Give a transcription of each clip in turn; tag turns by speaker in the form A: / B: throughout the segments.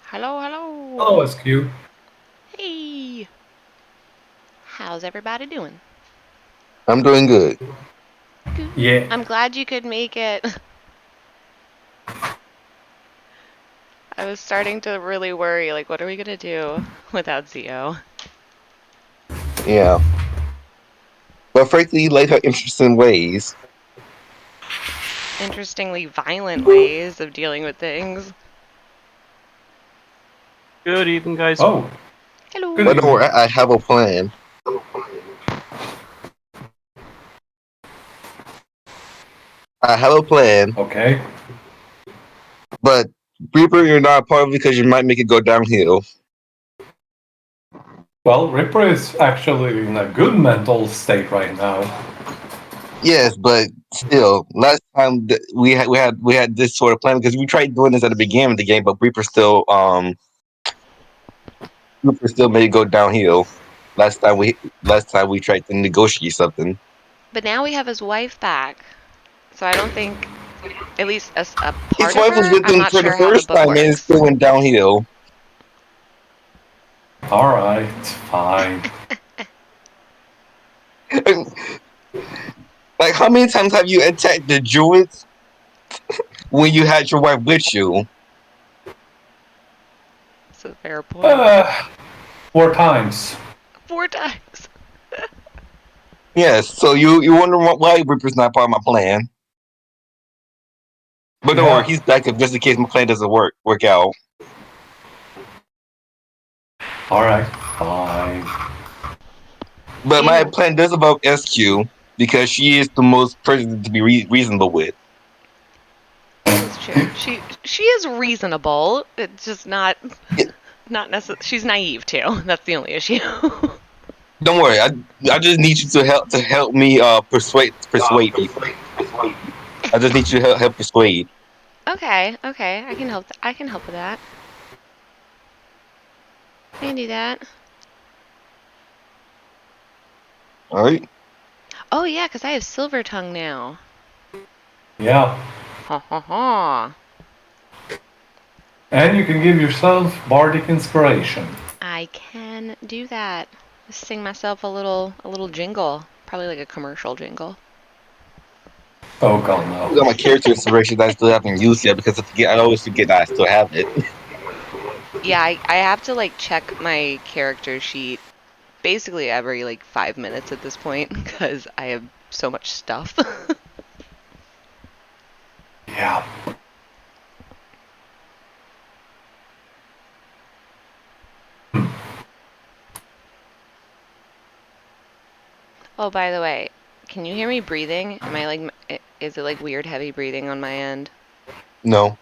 A: Hello, hello.
B: Hello, SQ.
A: Hey. How's everybody doing?
C: I'm doing good.
A: Good.
B: Yeah.
A: I'm glad you could make it. I was starting to really worry, like, what are we gonna do without Zio?
C: Yeah. But frankly, you like her interesting ways.
A: Interestingly violent ways of dealing with things.
D: Good evening, guys.
B: Oh, good
A: Hello.
C: But don't
B: evening.
C: worry, I have a plan. I have a plan,
B: Okay.
C: but Reaper, you're not a part of it because you might make it go downhill.
B: Well, Ripper is actually in a good mental state right now.
C: Yes, but still, last time we had this sort of plan because we tried doing this at the beginning of the game, but Reaper still made it go downhill. Last time we tried to negotiate something.
A: But now we have his wife back. So I don't think, at least a
C: His
A: part of
C: wife was
A: her,
C: with
A: I'm
C: him
A: not
C: for the
A: sure how the
C: first
A: book
C: time, and it
A: works.
C: still went downhill.
B: Alright, fine.
C: Like, how many times have you attacked the Druids when you had your wife with you?
A: That's a fair point.
B: 4 times.
A: 4 times.
C: Yes, so you wonder why Reaper's not part of my plan. But don't worry,
B: Yeah.
C: he's back if just in case my plan doesn't work out.
B: Alright, fine.
C: But my
A: You,
C: plan does involve SQ because she is the most person to be reasonable with.
A: this is true. She is reasonable. It's just not
C: Yeah,
A: not necessarily. She's naive too. That's the only issue.
C: don't worry, I just need you to help me persuade people. I just need you to help persuade.
A: Okay, okay, I can help. I can help with that. I can do that.
C: All right.
A: Oh yeah, because I have Silver Tongue now.
B: Yeah.
A: Ha ha ha.
B: And you can give yourself bardic inspiration.
A: I can do that. Sing myself a little jingle, probably like a commercial jingle.
B: Oh god,
C: I got
B: no.
C: my character inspiration that I still haven't used yet because I always forget that I still have it.
A: Yeah, I have to like check my character sheet basically every like 5 minutes at this point because I have so much stuff.
B: Yeah.
A: Oh, by the way, can you hear me breathing? Am I like, is it like weird heavy breathing on my end?
C: No.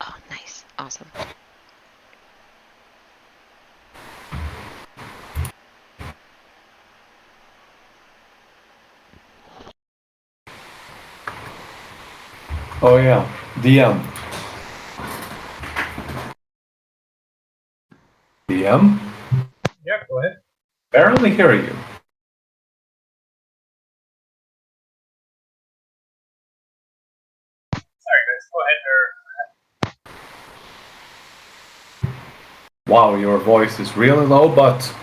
A: Oh, nice. Awesome.
B: Oh yeah. DM. DM? Yeah, go ahead. Barely hear you. Sorry guys, go ahead. Wow, your voice is really low, but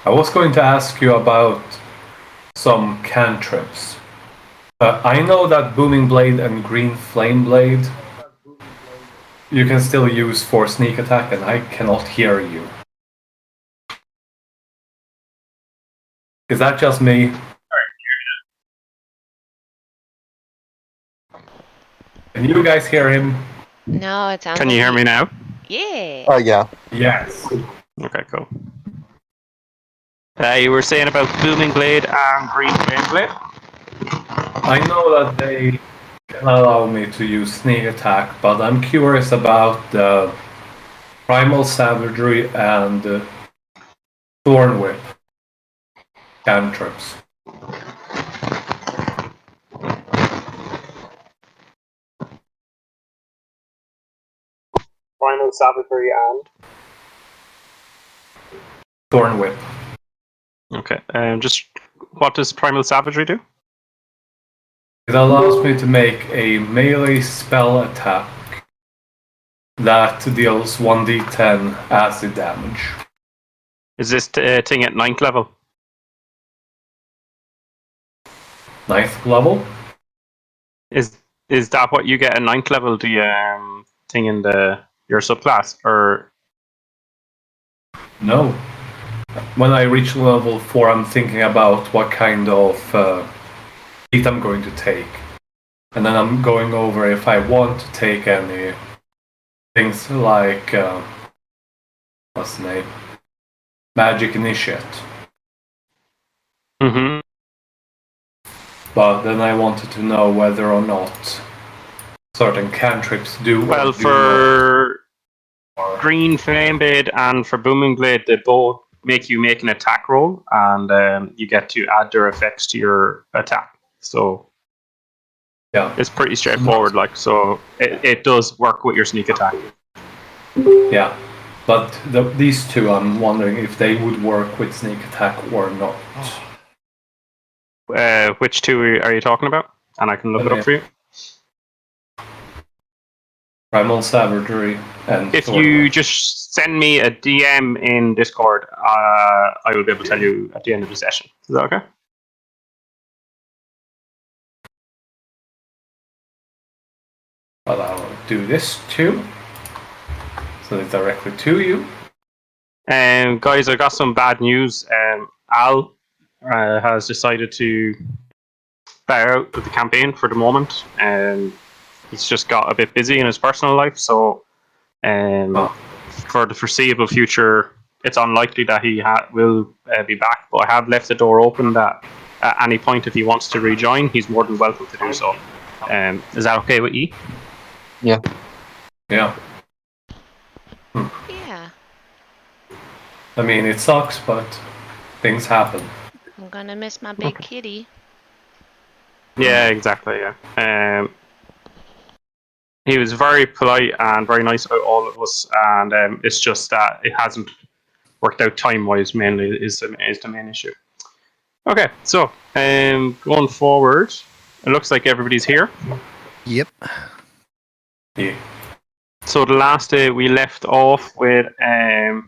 B: I was going to ask you about some cantrips. I know that Booming Blade and Green Flame Blade you can still use for sneak attack, and I cannot hear you. Is that just me? Can you guys hear him?
A: No, it sounds
D: Can
A: like
D: you hear me now?
A: Yeah.
C: Oh yeah.
B: Yes.
D: Okay, cool. You were saying about Booming Blade and Green Flame Blade?
B: I know that they can allow me to use sneak attack, but I'm curious about the Primal Savagery and Thorn Whip cantrips.
E: Primal Savagery and
B: Thorn Whip.
D: Okay, just what does Primal Savagery do?
B: It allows me to make a melee spell attack that deals 1d10 acid damage.
D: Is this thing at 9th level?
B: 9th level?
D: Is that what you get at 9th level? The thing in your subclass, or
B: No. When I reach level 4, I'm thinking about what kind of feat I'm going to take. And then I'm going over if I want to take any things like, what's the name? Magic Initiate.
D: Mm-hmm.
B: But then I wanted to know whether or not certain cantrips do.
D: Well,
B: or do
D: for
B: not.
D: Green Flame Blade and for Booming Blade, they both make you make an attack roll, and you get to add their effects to your attack. So
B: Yeah,
D: it's pretty straightforward. Like, so it does work with your sneak attack.
B: yeah. But these two, I'm wondering if they would work with sneak attack or not.
D: Which two are you talking about? And I can look it up for you.
B: Primal Savagery and
D: If
B: Thorn.
D: you just send me a DM in Discord, I will be able to tell you at the end of the session. Is that okay?
B: But I'll do this too. So it's directly to you.
D: Guys, I got some bad news. Al has decided to bow out of the campaign for the moment. He's just got a bit busy in his personal life, so for the foreseeable future, it's unlikely that he will be back. But I have left the door open that at any point, if he wants to rejoin, he's more than welcome to do so. Is that okay with you?
C: Yeah.
B: Yeah.
A: Yeah.
B: I mean, it sucks, but things happen.
A: I'm gonna miss my big kitty.
D: Yeah, exactly. Yeah. He was very polite and very nice about all of us, and it's just that it hasn't worked out time-wise. Mainly is the main issue. Okay, so going forward, it looks like everybody's here.
E: Yep.
B: Yeah.
D: So the last day we left off with a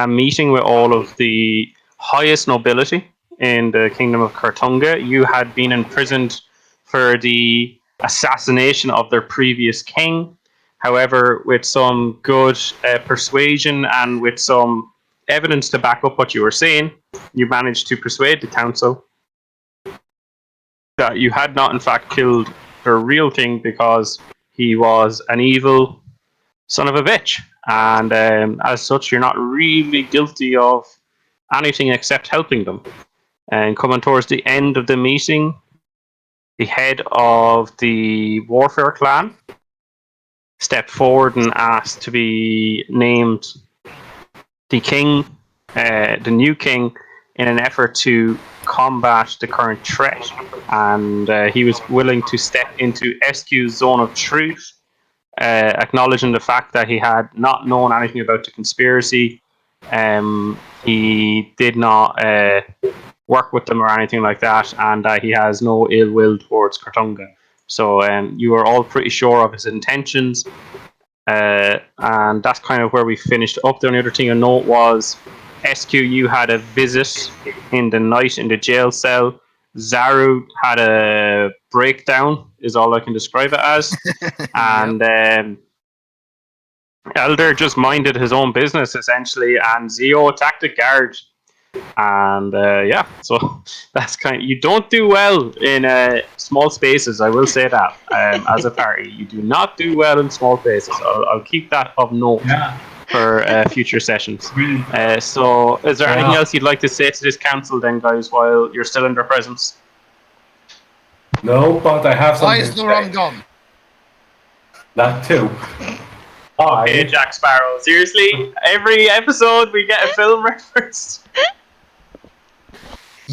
D: meeting with all of the highest nobility in the Kingdom of Kartunga. You had been imprisoned for the assassination of their previous king. However, with some good persuasion and with some evidence to back up what you were saying, you managed to persuade the council that you had not in fact killed their real king because he was an evil son of a bitch. And as such, you're not really guilty of anything except helping them. And coming towards the end of the meeting, the head of the Warfare clan stepped forward and asked to be named the king, the new king, in an effort to combat the current threat. And he was willing to step into SQ's zone of truth, acknowledging the fact that he had not known anything about the conspiracy. He did not work with them or anything like that, and he has no ill will towards Kartunga. So you are all pretty sure of his intentions, and that's kind of where we finished up. The only other thing I note was SQ, you had a visit in the night in the jail cell. Zaru had a breakdown, is all I can describe it as. And Elder just minded his own business, essentially, and Zio attacked a guard. And yeah, so that's kind of, you don't do well in small spaces, I will say that. As a party, you do not do well in small spaces. I'll keep that of note for future sessions. So is there anything else you'd like to say to this council then, guys, while you're still in their presence?
B: No, but I have something
E: Why is
B: to
E: the
B: say.
E: rum gone?
B: That too.
D: Okay, Jack Sparrow. Seriously? Every episode we get a film reference?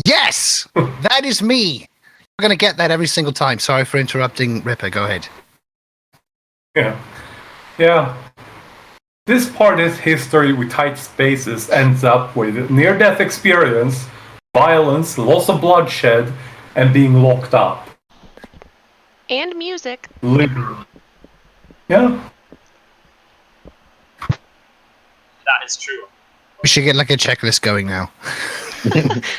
E: Yes! That is me! We're going to get that every single time. Sorry for interrupting, Ripper. Go ahead.
B: Yeah. This part is history with tight spaces ends up with near-death experience, violence, loss of bloodshed, and being locked up.
A: And music.
B: Literally. Yeah.
D: that is true.
E: We should get like a checklist going now.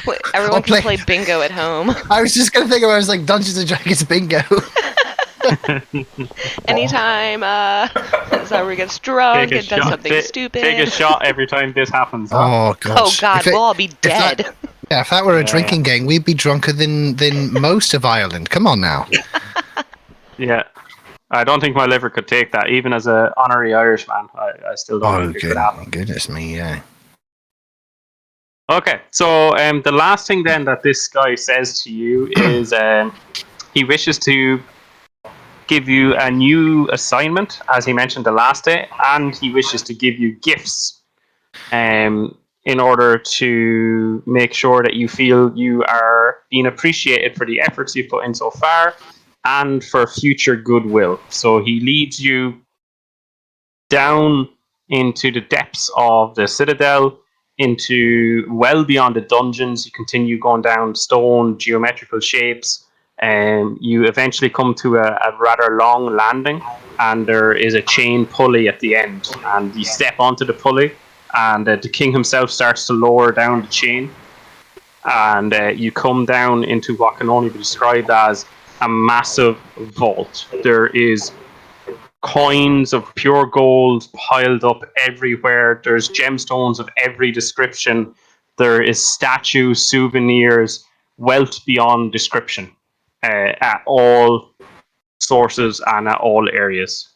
A: Wait, everyone
E: I'll
A: can
E: play-
A: play bingo at home.
E: I was just gonna think about it, I was like Dungeons and Dragons bingo.
A: Anytime Zaru gets drunk and does something stupid.
D: Take a shot every time this happens. Huh?
E: Oh
A: Oh
E: gosh.
A: god,
E: If it-
A: we'll all be
E: that-
A: dead.
E: yeah, if that were a
D: Yeah.
E: drinking game, we'd be drunker than most of Ireland. Come on now.
D: Yeah. I don't think my liver could take that, even as an honorary Irishman. I still don't
E: Oh
D: think it could happen.
E: goodness me, yeah.
D: Okay, so the last thing then that this guy says to you is he wishes to give you a new assignment, as he mentioned the last day, and he wishes to give you gifts in order to make sure that you feel you are being appreciated for the efforts you've put in so far and for future goodwill. So he leads you down into the depths of the Citadel, into well beyond the dungeons. You continue going down stone geometrical shapes, and you eventually come to a rather long landing, and there is a chain pulley at the end, and you step onto the pulley, and the king himself starts to lower down the chain, and you come down into what can only be described as a massive vault. There is coins of pure gold piled up everywhere. There's gemstones of every description. There is statues, souvenirs, wealth beyond description at all sources and at all areas.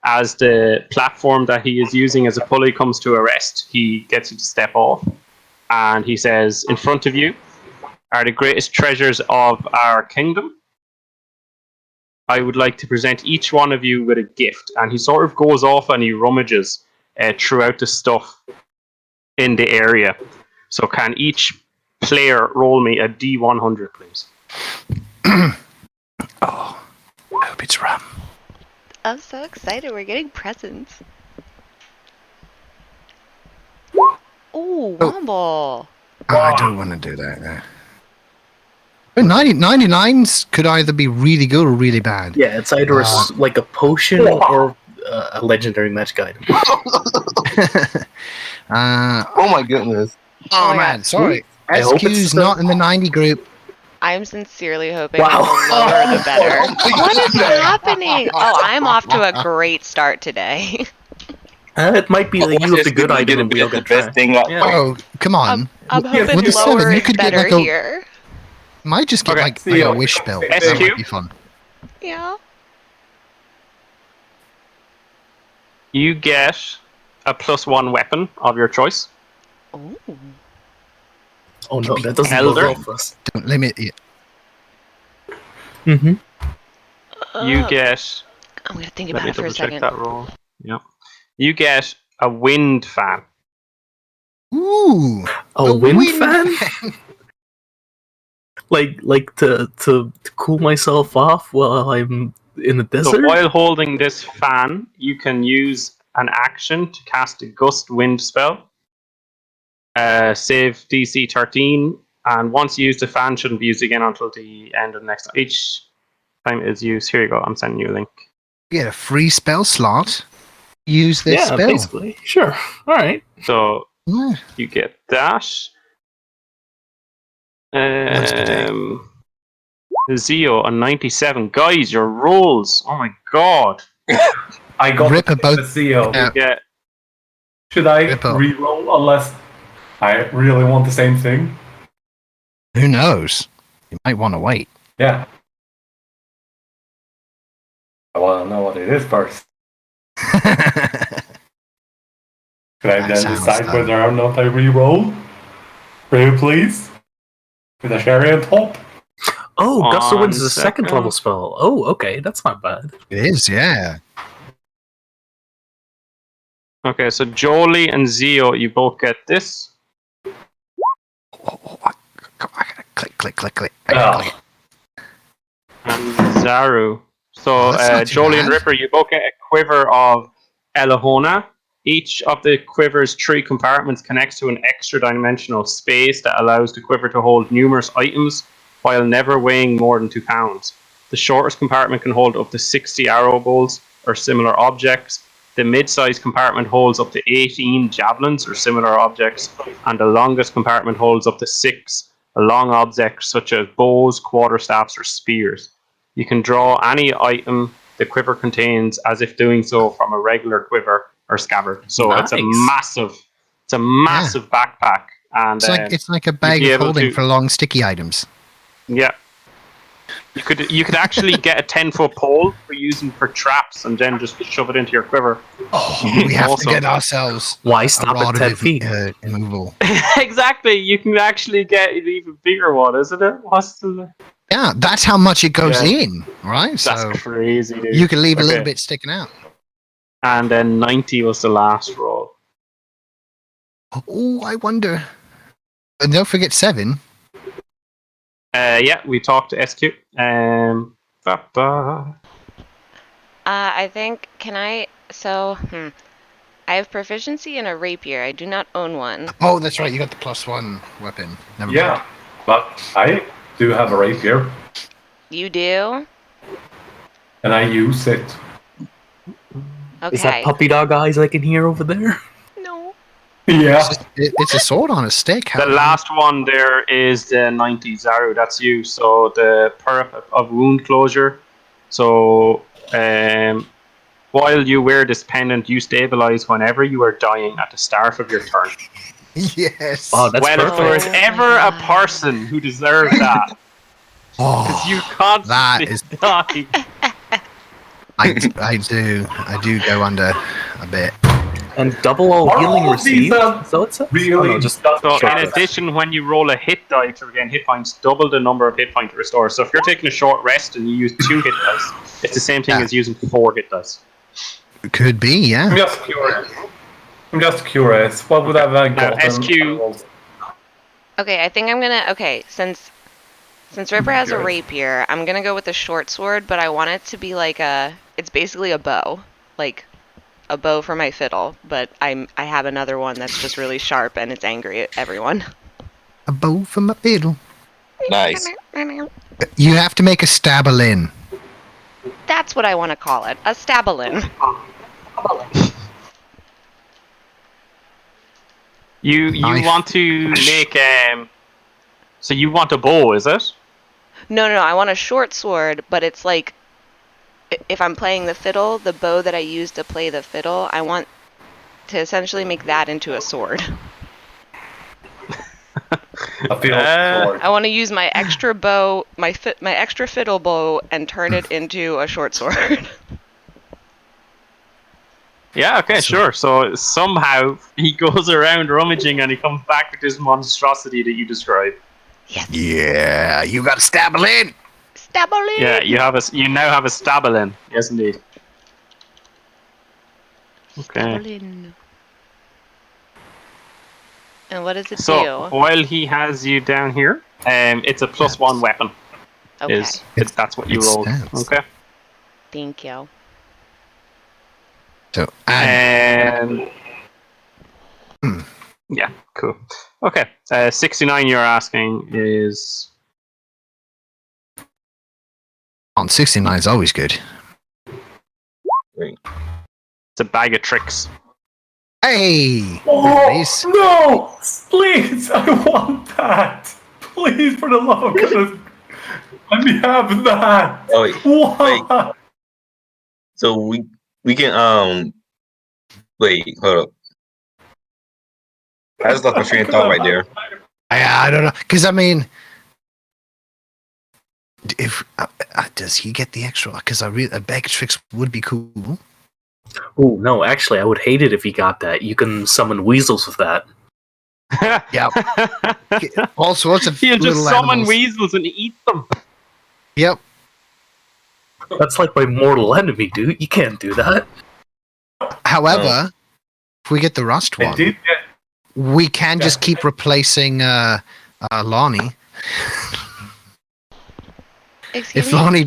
D: As the platform that he is using as a pulley comes to a rest, he gets you to step off, and he says, in front of you are the greatest treasures of our kingdom. I would like to present each one of you with a gift. And he sort of goes off and he rummages throughout the stuff in the area. So can each player roll me a D100, please?
E: Oh, I hope it's rum.
A: I'm so excited. We're getting presents. Ooh,
E: Oh.
A: Womble.
E: Oh, I don't want to do that. No. 99s could either be really good or really bad.
F: Yeah, it's either like a potion or a legendary magic item.
C: Oh my goodness.
E: Oh,
A: my
E: man,
A: God.
E: sorry.
F: I hope
E: SQ's
F: it's
E: not in the 90 group.
A: I'm sincerely hoping
F: Wow.
A: the lower the better. What is happening? Oh, I'm off to a great start today.
F: It might be that you have the good item and we'll
C: the
F: get
C: best
F: trash.
C: thing up.
F: Yeah.
E: Oh, come on.
A: I'm
E: Yeah,
A: hoping
E: with the
A: lower
E: seven, you
A: is
E: could get
A: better
E: like a-
A: here.
E: Might just get
D: Okay,
E: like
B: see
E: a
B: you.
E: wish spell.
B: SQ?
E: That might be fun.
A: Yeah.
D: You get a +1 weapon of your choice.
A: Ooh.
F: Oh no, that doesn't
D: Elder?
F: go well for us.
E: Don't limit it.
F: Mm-hmm.
D: You get...
A: I'm gonna think
D: Let
A: about
D: me
A: it for a
D: double check
A: second.
D: that roll. Yep. You get a wind fan.
E: Ooh.
F: A wind fan? like to cool myself off while I'm in the
D: So
F: desert?
D: while holding this fan, you can use an action to cast a gust wind spell. Save DC 13, and once you use the fan, shouldn't be used again until the end of the next. Each time it is used. Here you go. I'm sending you a link.
E: Get a free spell slot. Use this
F: Yeah,
E: spell.
F: basically. Sure. All right.
D: So
E: Yeah.
D: you get that.
E: Once per day.
D: Zio on 97. Guys, your rolls. Oh my god.
B: I got
E: Rip
B: the
E: about-
B: CEO.
E: Yeah.
D: Yeah.
B: Should I
E: Rip up.
B: re-roll unless I really want the same thing?
E: Who knows? You might want to wait.
B: Yeah. I want to know what it is first. Could I
E: That
B: then
E: sounds
B: decide
E: fun.
B: whether or not I re-roll? Pretty please? With a sherry on top?
F: Oh, Gust of
D: On
F: Wind is a second
D: second.
F: level spell. Oh, okay, that's not bad.
E: It is, yeah.
D: Okay, so Jolie and Zio, you both get this.
E: Oh, come on, I gotta click.
B: Oh.
D: And Zaru. So
E: Oh, that's not too
D: Jolie and
E: bad.
D: Ripper, you both get a quiver of Elahona. Each of the quiver's 3 compartments connects to an extra dimensional space that allows the quiver to hold numerous items while never weighing more than 2 pounds. The shortest compartment can hold up to 60 arrow bolts or similar objects. The mid-sized compartment holds up to 18 javelins or similar objects, and the longest compartment holds up to 6 long objects such as bows, quarterstaffs, or spears. You can draw any item the quiver contains as if doing so from a regular quiver or scabbard. So it's a massive backpack, and
E: It's like a bag of holding for long sticky items.
D: yeah. You could actually get a 10-foot pole for using for traps and then just shove it into your quiver.
E: We have
D: Also-
E: to get ourselves
F: Why
E: a
F: stop
E: rod
F: at 10
E: of
F: feet?
E: immovable.
D: Exactly. You can actually get an even bigger one, isn't it? What's the...
E: Yeah, that's how much it goes
D: Yeah.
E: in, right?
D: That's
E: So
D: crazy, dude.
E: you can leave a little
D: Okay.
E: bit sticking out.
D: And then 90 was the last roll.
E: Oh, I wonder. And don't forget 7.
D: Yeah, we talked to SQ. Ba-ba.
A: I think, can I, so, I have proficiency in a rapier. I do not own one.
E: Oh, that's right. You got the +1 weapon. Never
B: Yeah,
E: mind.
B: but I do have a rapier,
A: You do?
B: and I use it.
F: Is that
A: Okay.
F: puppy dog eyes I can hear over there?
A: No.
B: Yeah.
E: It's a sword on a stick.
D: The last one there is the 90 Zaru. That's you. So the perk of wound closure. So while you wear this pendant, you stabilize whenever you are dying at the start of your turn.
E: Yes.
F: Wow, that's
D: Well, if
F: perfect.
D: there is ever a person who deserves that,
E: Oh,
D: you constantly
E: that is-
D: die.
E: I do go under a bit.
F: And double all
B: Are
F: healing
B: all of these,
F: received. So it's
B: really
F: no, just
B: just
D: So
F: Sure.
D: in addition, when you roll a hit die to regain hit points, double the number of hit points to restore. So if you're taking a short rest and you use 2 hit dice, it's the same thing
E: Yeah.
D: as using 4 hit dice.
E: Could be, yeah.
B: I'm just curious. What would I have
D: Now,
B: gotten?
D: SQ.
A: Okay, I think I'm gonna, okay, since Ripper has a rapier, I'm gonna go with the short sword, but I want it to be like it's basically a bow. Like, a bow for my fiddle, but I have another one that's just really sharp and it's angry at everyone.
E: A bow from a fiddle.
C: Nice.
E: You have to make a stabberlin.
A: That's what I want to call it, a stabalin.
D: You
E: Knife.
D: want to make so you want a bow, is it?
A: No, I want a short sword, but it's like, if I'm playing the fiddle, the bow that I use to play the fiddle, I want to essentially make that into a sword.
B: I feel
A: I want to use my extra bow, my extra fiddle bow, and turn it into a short sword.
D: Yeah, okay, sure. So somehow he goes around rummaging and he comes back with this monstrosity that you described.
E: Yeah, you got a stabberlin.
A: Stabalin!
D: Yeah, you now have a stabalin. Yes, indeed. Okay.
A: Stabalin. And what does it
D: So
A: do?
D: while he has you down here, it's a +1 weapon.
A: Okay,
D: That's what you
E: It
D: rolled.
E: stands.
D: Okay.
A: thank you.
E: So, and
D: Yeah, cool. Okay, 69 you're asking is...
E: on 69 is always good.
D: It's a bag of tricks.
E: Hey,
B: Oh,
E: please.
B: no! Please, I want that! Please, for the love of goodness, let me have that!
C: Oh, wait.
B: What?
C: So we can wait, hold up. I just lost my train of thought right there.
E: I don't know, because I mean, if does he get the extra? Because a bag of tricks would be cool.
F: Oh no, actually, I would hate it if he got that. You can summon weasels with that.
E: Yep. All sorts of
D: He'll just
E: little
D: summon
E: animals.
D: weasels and eat them.
E: Yep.
F: That's like my mortal enemy, dude. You can't do that.
E: However, if we get the rust
B: I
E: one,
B: did get
E: we can just keep replacing Lonnie.
A: Excuse
E: If
A: me?
E: Lonnie,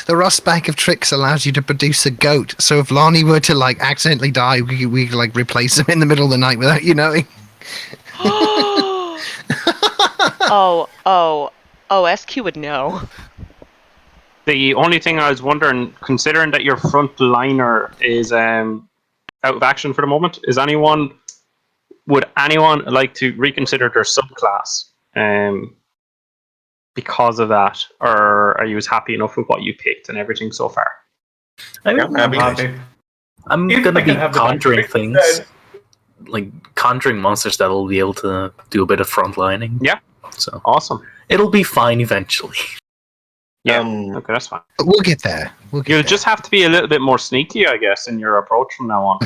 E: the rust bag of tricks allows you to produce a goat. So if Lonnie were to like accidentally die, we could like replace him in the middle of the night without you knowing.
A: oh, SQ would know.
D: The only thing I was wondering, considering that your frontliner is out of action for the moment, would anyone like to reconsider their subclass because of that, or are you as happy enough with what you picked and everything so far?
F: I mean,
C: I'm happy.
F: I'm
B: If
F: gonna
B: I
F: be
B: can have the
F: conjuring
B: back
F: things,
B: instead.
F: like conjuring monsters that'll be able to do a bit of frontlining.
D: Yeah.
F: So
D: Awesome.
F: it'll be fine eventually.
D: Yeah.
C: Um,
D: Okay, that's fine.
E: We'll get there. We'll get
D: You'll
E: there.
D: just have to be a little bit more sneaky, I guess, in your approach from now on.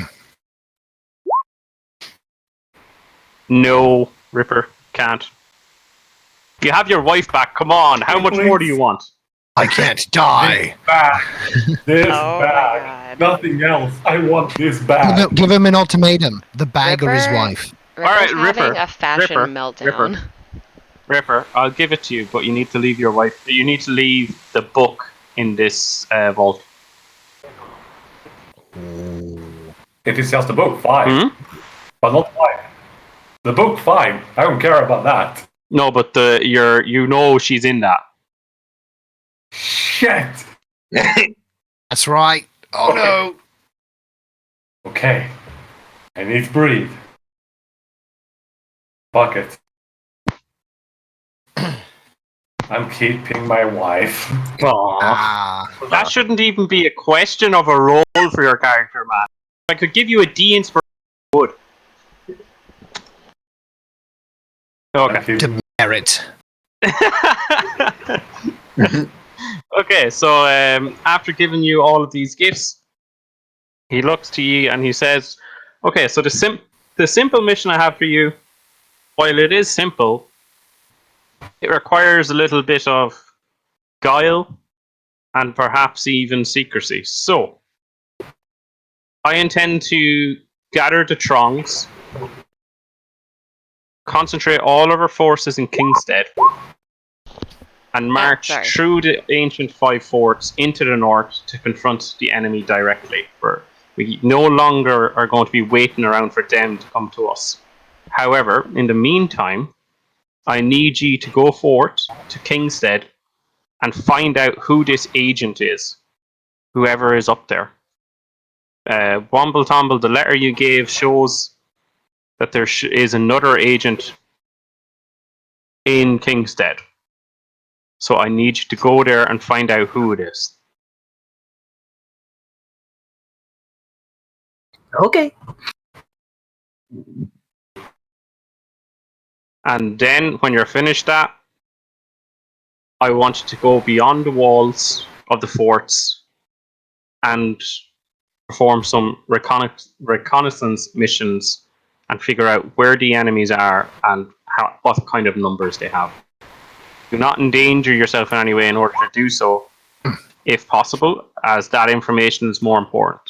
D: No, Ripper, can't. You have your wife back. Come on. How much more do you want?
E: I can't die.
B: Bag. This
A: Oh my
B: bag.
A: God.
B: Nothing else. I want this bag.
E: Give him an ultimatum: the bag or his
A: Ripper?
E: wife.
A: Ripper's
D: right,
A: having
D: Ripper.
A: a fashion
D: Ripper.
A: meltdown.
D: Ripper, I'll give it to you, but you need to leave your wife. You need to leave the book in this vault.
B: It is just a book, fine.
D: Hmm?
B: But not fine. The book, fine. I don't care about that.
D: No, but she's in that.
B: Shit!
E: That's right. Oh no.
B: Okay. I need to breathe. Fuck it. I'm keeping my wife.
F: Aww.
E: Ah.
D: That shouldn't even be a question of a role for your character, man. If I could give you a D inspiration, I would. Okay.
B: I'm keeping-
E: Merit.
D: Okay, so after giving you all of these gifts, he looks to you and he says, okay, so the simple mission I have for you, while it is simple, it requires a little bit of guile and perhaps even secrecy. So, I intend to gather the Trongs, concentrate all of our forces in Kingstead, and march
A: sorry.
D: through the ancient five forts into the north to confront the enemy directly. We no longer are going to be waiting around for them to come to us. However, in the meantime, I need you to go forth to Kingstead and find out who this agent is, whoever is up there. Womble Tomble, the letter you gave shows that there is another agent in Kingstead. So I need you to go there and find out who it is.
F: Okay.
D: And then when you're finished that, I want you to go beyond the walls of the forts and perform some reconnaissance missions and figure out where the enemies are and what kind of numbers they have. Do not endanger yourself in any way in order to do so, if possible, as that information is more important.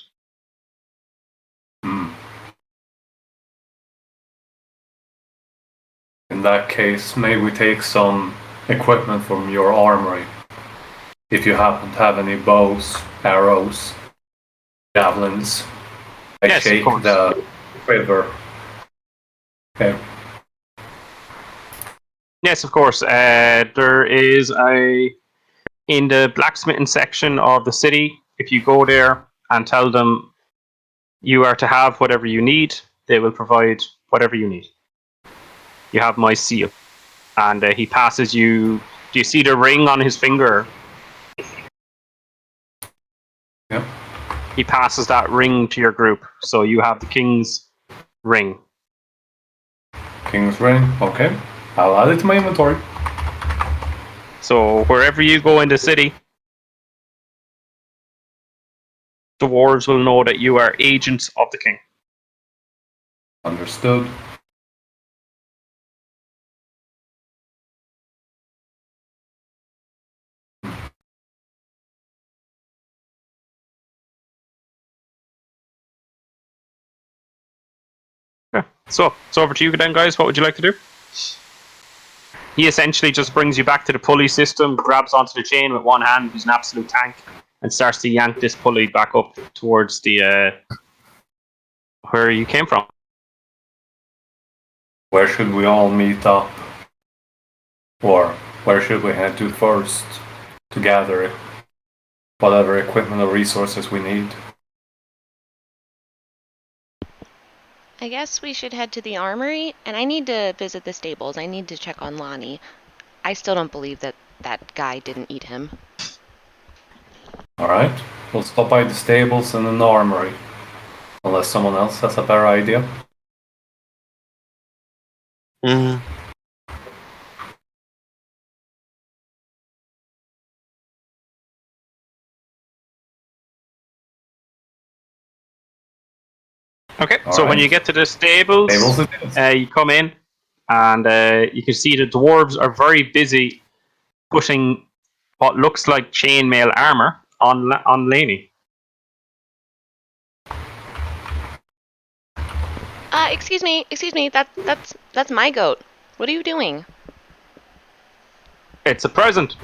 B: In that case, may we take some equipment from your armory? If you happen to have any bows, arrows, javelins. I
D: Yes, of
B: shake
D: course.
B: the quiver. Okay.
D: Yes, of course. There is in the blacksmithing section of the city. If you go there and tell them you are to have whatever you need, they will provide whatever you need. You have my seal, and he passes you. Do you see the ring on his finger?
B: Yep.
D: He passes that ring to your group, so you have the king's ring.
B: King's ring. Okay. I'll add it to my inventory.
D: So wherever you go in the city, the dwarves will know that you are agents of the king.
B: Understood.
D: Okay. So it's over to you then, guys. What would you like to do? He essentially just brings you back to the pulley system, grabs onto the chain with one hand, he's an absolute tank, and starts to yank this pulley back up towards the where you came from.
B: Where should we all meet up? Or where should we head to first to gather whatever equipment or resources we need.
A: I guess we should head to the armory, and I need to visit the stables. I need to check on Lonnie. I still don't believe that that guy didn't eat him.
B: Alright, we'll stop by the stables and the armory. Unless someone else has a better idea.
C: Mm.
D: Okay,
B: All
D: so when
B: right.
D: you get to the stables,
B: Stables it is.
D: you come in, and you can see the dwarves are very busy putting what looks like chainmail armor on Laney.
A: Excuse me. That's my goat. What are you doing?
D: It's a present.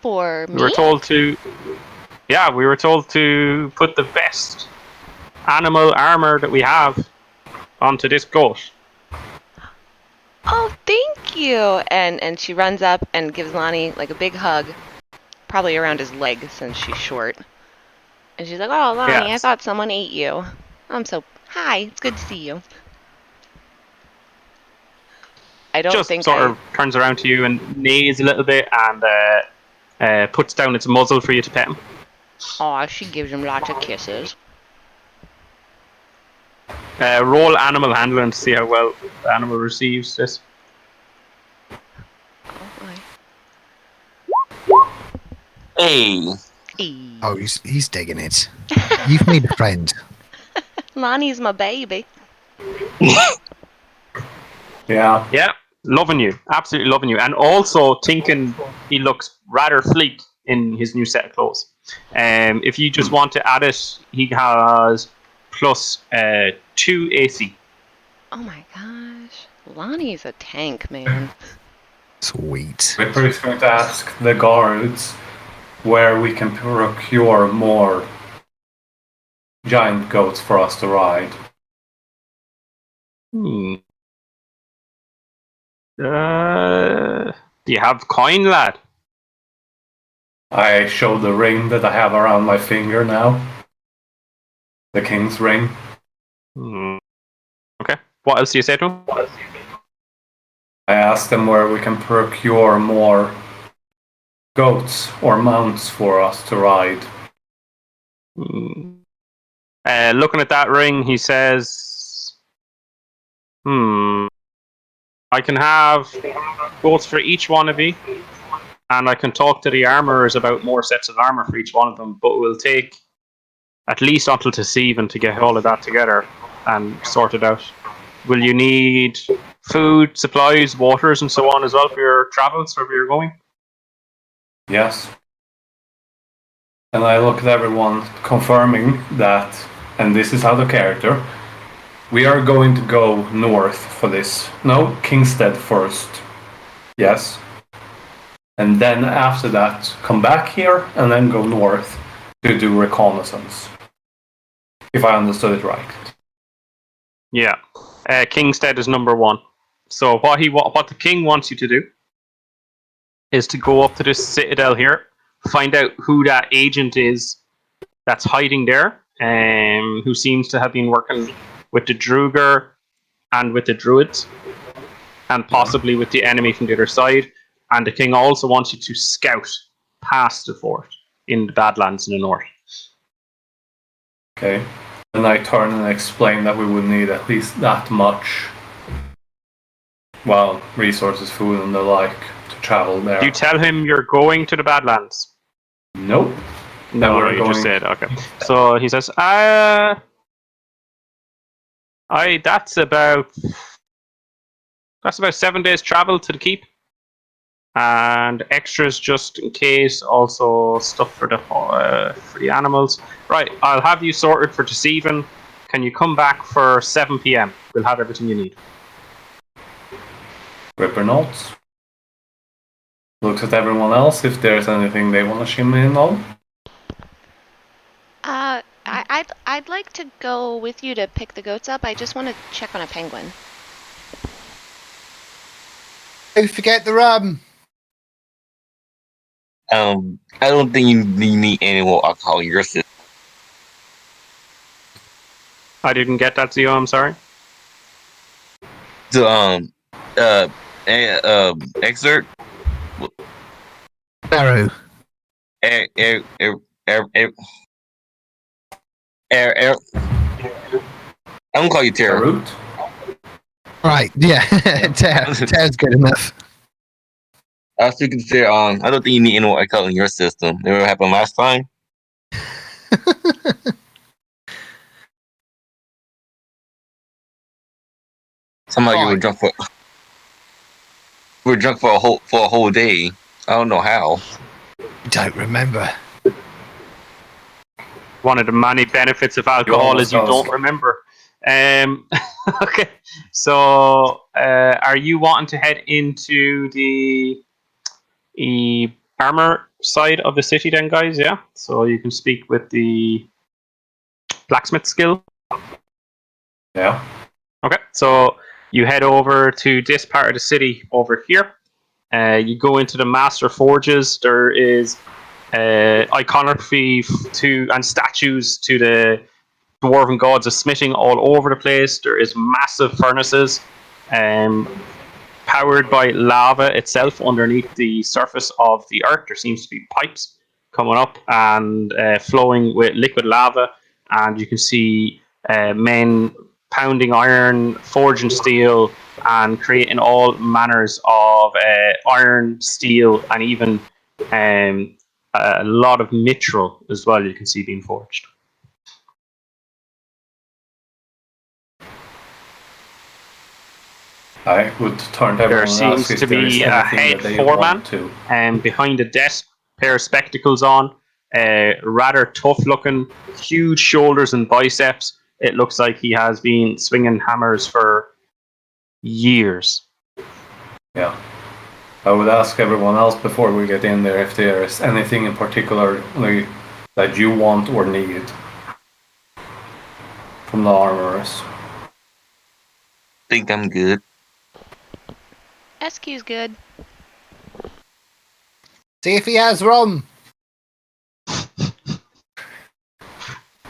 A: For
D: We were
A: me?
D: told to. Yeah, we were told to put the best animal armor that we have onto this goat.
A: Oh, thank you. And she runs up and gives Lonnie like a big hug, probably around his leg since she's short. And she's like, "Oh, Lonnie, I
D: Yes.
A: thought someone ate you. Hi, it's good to see you." I don't
D: Just
A: think
D: sort of turns around to you and neighs a little bit and puts down its muzzle for you to pet him.
A: Aw, she gives him lots of kisses.
D: Roll animal handling to see how well the animal receives this.
A: Oh,
C: Hey.
A: my.
E: Oh, he's digging it. You've made a friend.
A: Lonnie's my baby.
B: Yeah.
D: Yeah, loving you, absolutely loving you, and also thinking he looks rather sleek in his new set of clothes. If you just want to add it, he has plus 2 AC.
A: Oh my gosh. Lonnie's a tank, man.
E: Sweet.
B: Ripper is going to ask the guards where we can procure more giant goats for us to ride.
D: Do you have coin, lad?
B: I show the ring that I have around my finger now. The king's ring.
D: Okay. What else do you say to him?
B: I asked them where we can procure more goats or mounts for us to ride.
D: Looking at that ring, he says, I can have goats for each one of you, and I can talk to the armorers about more sets of armor for each one of them, but it will take at least until this evening to get all of that together and sorted out. Will you need food, supplies, waters, and so on as well for your travels, wherever you're going?
B: Yes. And I look at everyone confirming that, and this is out of character, we are going to go north for this. No, Kingstead first. Yes. And then after that, come back here and then go north to do reconnaissance. If I understood it right.
D: Yeah. Kingstead is number 1. So what the king wants you to do is to go up to this citadel here, find out who that agent is that's hiding there, who seems to have been working with the Druger and with the Druids, and possibly with the enemy from the other side. And the king also wants you to scout past the fort in the Badlands in the north.
B: Okay. Then I turn and explain that we would need at least that much, well, resources, food and the like, to travel there.
D: Do you tell him you're going to the Badlands?
B: Nope.
D: No,
B: we're
D: you
B: going-
D: just said, okay. So he says, that's about 7 days travel to the keep, and extras just in case. Also stuff for the animals. Right, I'll have you sorted for this evening. Can you come back for 7 p.m? We'll have everything you need.
B: Ripper notes. Looks at everyone else if there's anything they want to shim in on.
A: I'd like to go with you to pick the goats up. I just want to check on a penguin.
E: Don't forget the rum.
C: I don't think you need any more alcohol in your system.
D: I didn't get that, Zio. I'm sorry.
C: So excerpt
E: Baru.
C: air air air air air air. I'm gonna call you
B: A
C: Tara.
B: root?
E: Right, yeah. Tear's good enough.
C: I was thinking to Tara. I don't think you need any more alcohol in your system. Remember what happened last time? Somebody
E: Right.
C: we were drunk for a whole day. I don't know how.
E: Don't remember.
D: One of the many benefits of alcohol
B: almost
D: is you
B: lost.
D: don't remember. Okay, so are you wanting to head into the armor side of the city then, guys? Yeah, so you can speak with the blacksmith skill.
B: Yeah.
D: Okay, so you head over to this part of the city over here. You go into the master forges. There is iconography and statues to the dwarven gods of smithing all over the place. There is massive furnaces, powered by lava itself underneath the surface of the earth. There seems to be pipes coming up and flowing with liquid lava, and you can see men pounding iron, forging steel, and creating all manners of iron, steel, and even a lot of mithril as well. You can see being forged.
B: I would turn to
D: There
B: everyone and ask
D: seems
B: if
D: to
B: there is
D: be a
B: anything
D: head
B: that they
D: foreman,
B: want to.
D: and behind the desk, pair of spectacles on, rather tough looking, huge shoulders and biceps. It looks like he has been swinging hammers for years.
B: Yeah. I would ask everyone else before we get in there if there is anything in particular that you want or need from the armorers.
C: Think I'm good.
A: SQ's good.
E: See if he has rum.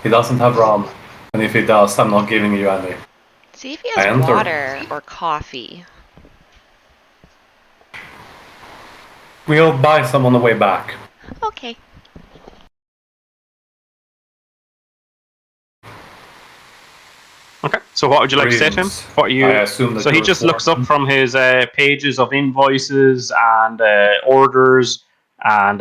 B: He doesn't have rum, and if he does, I'm not giving you any.
A: See if he
B: I
A: has
B: enter.
A: water or coffee.
B: We'll buy some on the way back.
A: Okay.
D: Okay, so what would you like to say to him?
B: Greetings.
D: What you?
B: I assume that
D: So he
B: you're
D: just looks up
B: foreign.
D: from his pages of invoices and orders and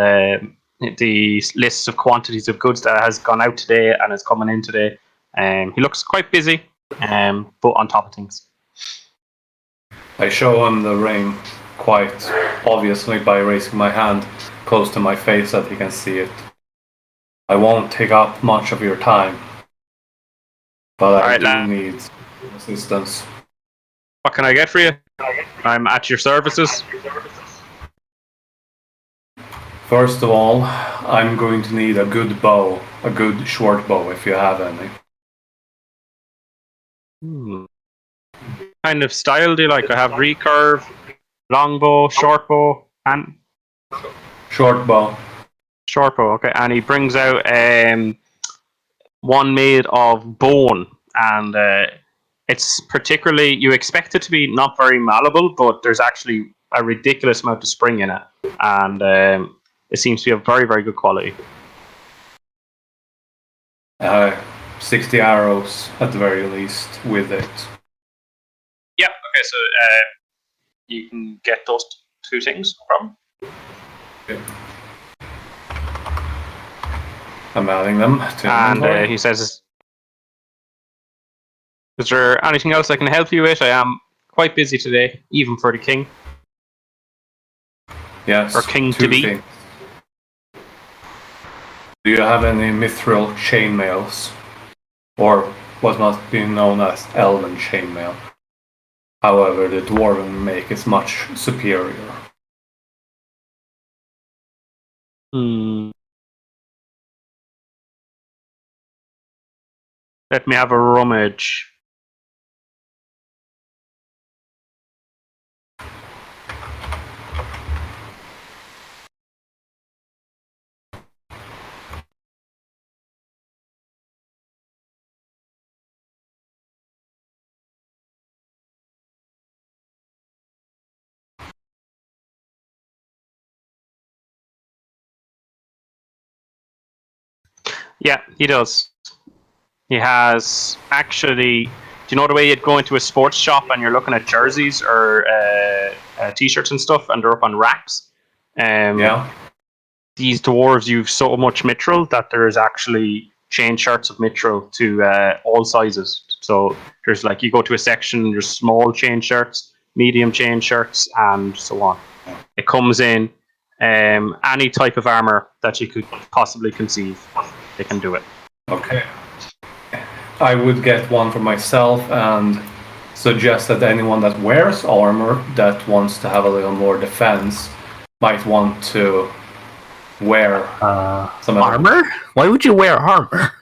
D: the lists of quantities of goods that has gone out today and is coming in today. He looks quite busy, but on top of things.
B: I show him the ring quite obviously by raising my hand close to my face so that he can see it. I won't take up much of your time, but I
D: Alright,
B: do
D: lad.
B: need assistance.
D: What can I get for you? I'm at your services.
B: First of all, I'm going to need a good bow, a good short bow if you have any.
D: Kind of style do you like? I have recurve, longbow, short bow, and
B: Short bow.
D: short bow. Okay, and he brings out one made of bone, and it's particularly, you expect it to be not very malleable, but there's actually a ridiculous amount of spring in it, and it seems to be of very, very good quality.
B: 60 arrows at the very least with it.
D: Yeah. Okay, so you can get those two things, no problem.
B: I'm adding them to
D: And
B: inventory.
D: he says, "Is there anything else I can help you with? I am quite busy today, even for the king."
B: Yes,
D: or king
B: two
D: to be.
B: things. Do you have any mithril chainmails? Or what must be known as elven chainmail? However, the dwarven make is much superior.
D: Let me have a rummage. Yeah, he does. He has actually. Do you know the way you'd go into a sports shop and you're looking at jerseys or t-shirts and stuff, and they're up on racks?
B: Yeah.
D: These dwarves use so much mithril that there is actually chain shirts of mithril to all sizes. So there's like you go to a section, there's small chain shirts, medium chain shirts, and so on. It comes in any type of armor that you could possibly conceive. They can do it.
B: Okay. I would get one for myself and suggest that anyone that wears armor that wants to have a little more defense might want to wear some
F: Armor? Why would you wear armor?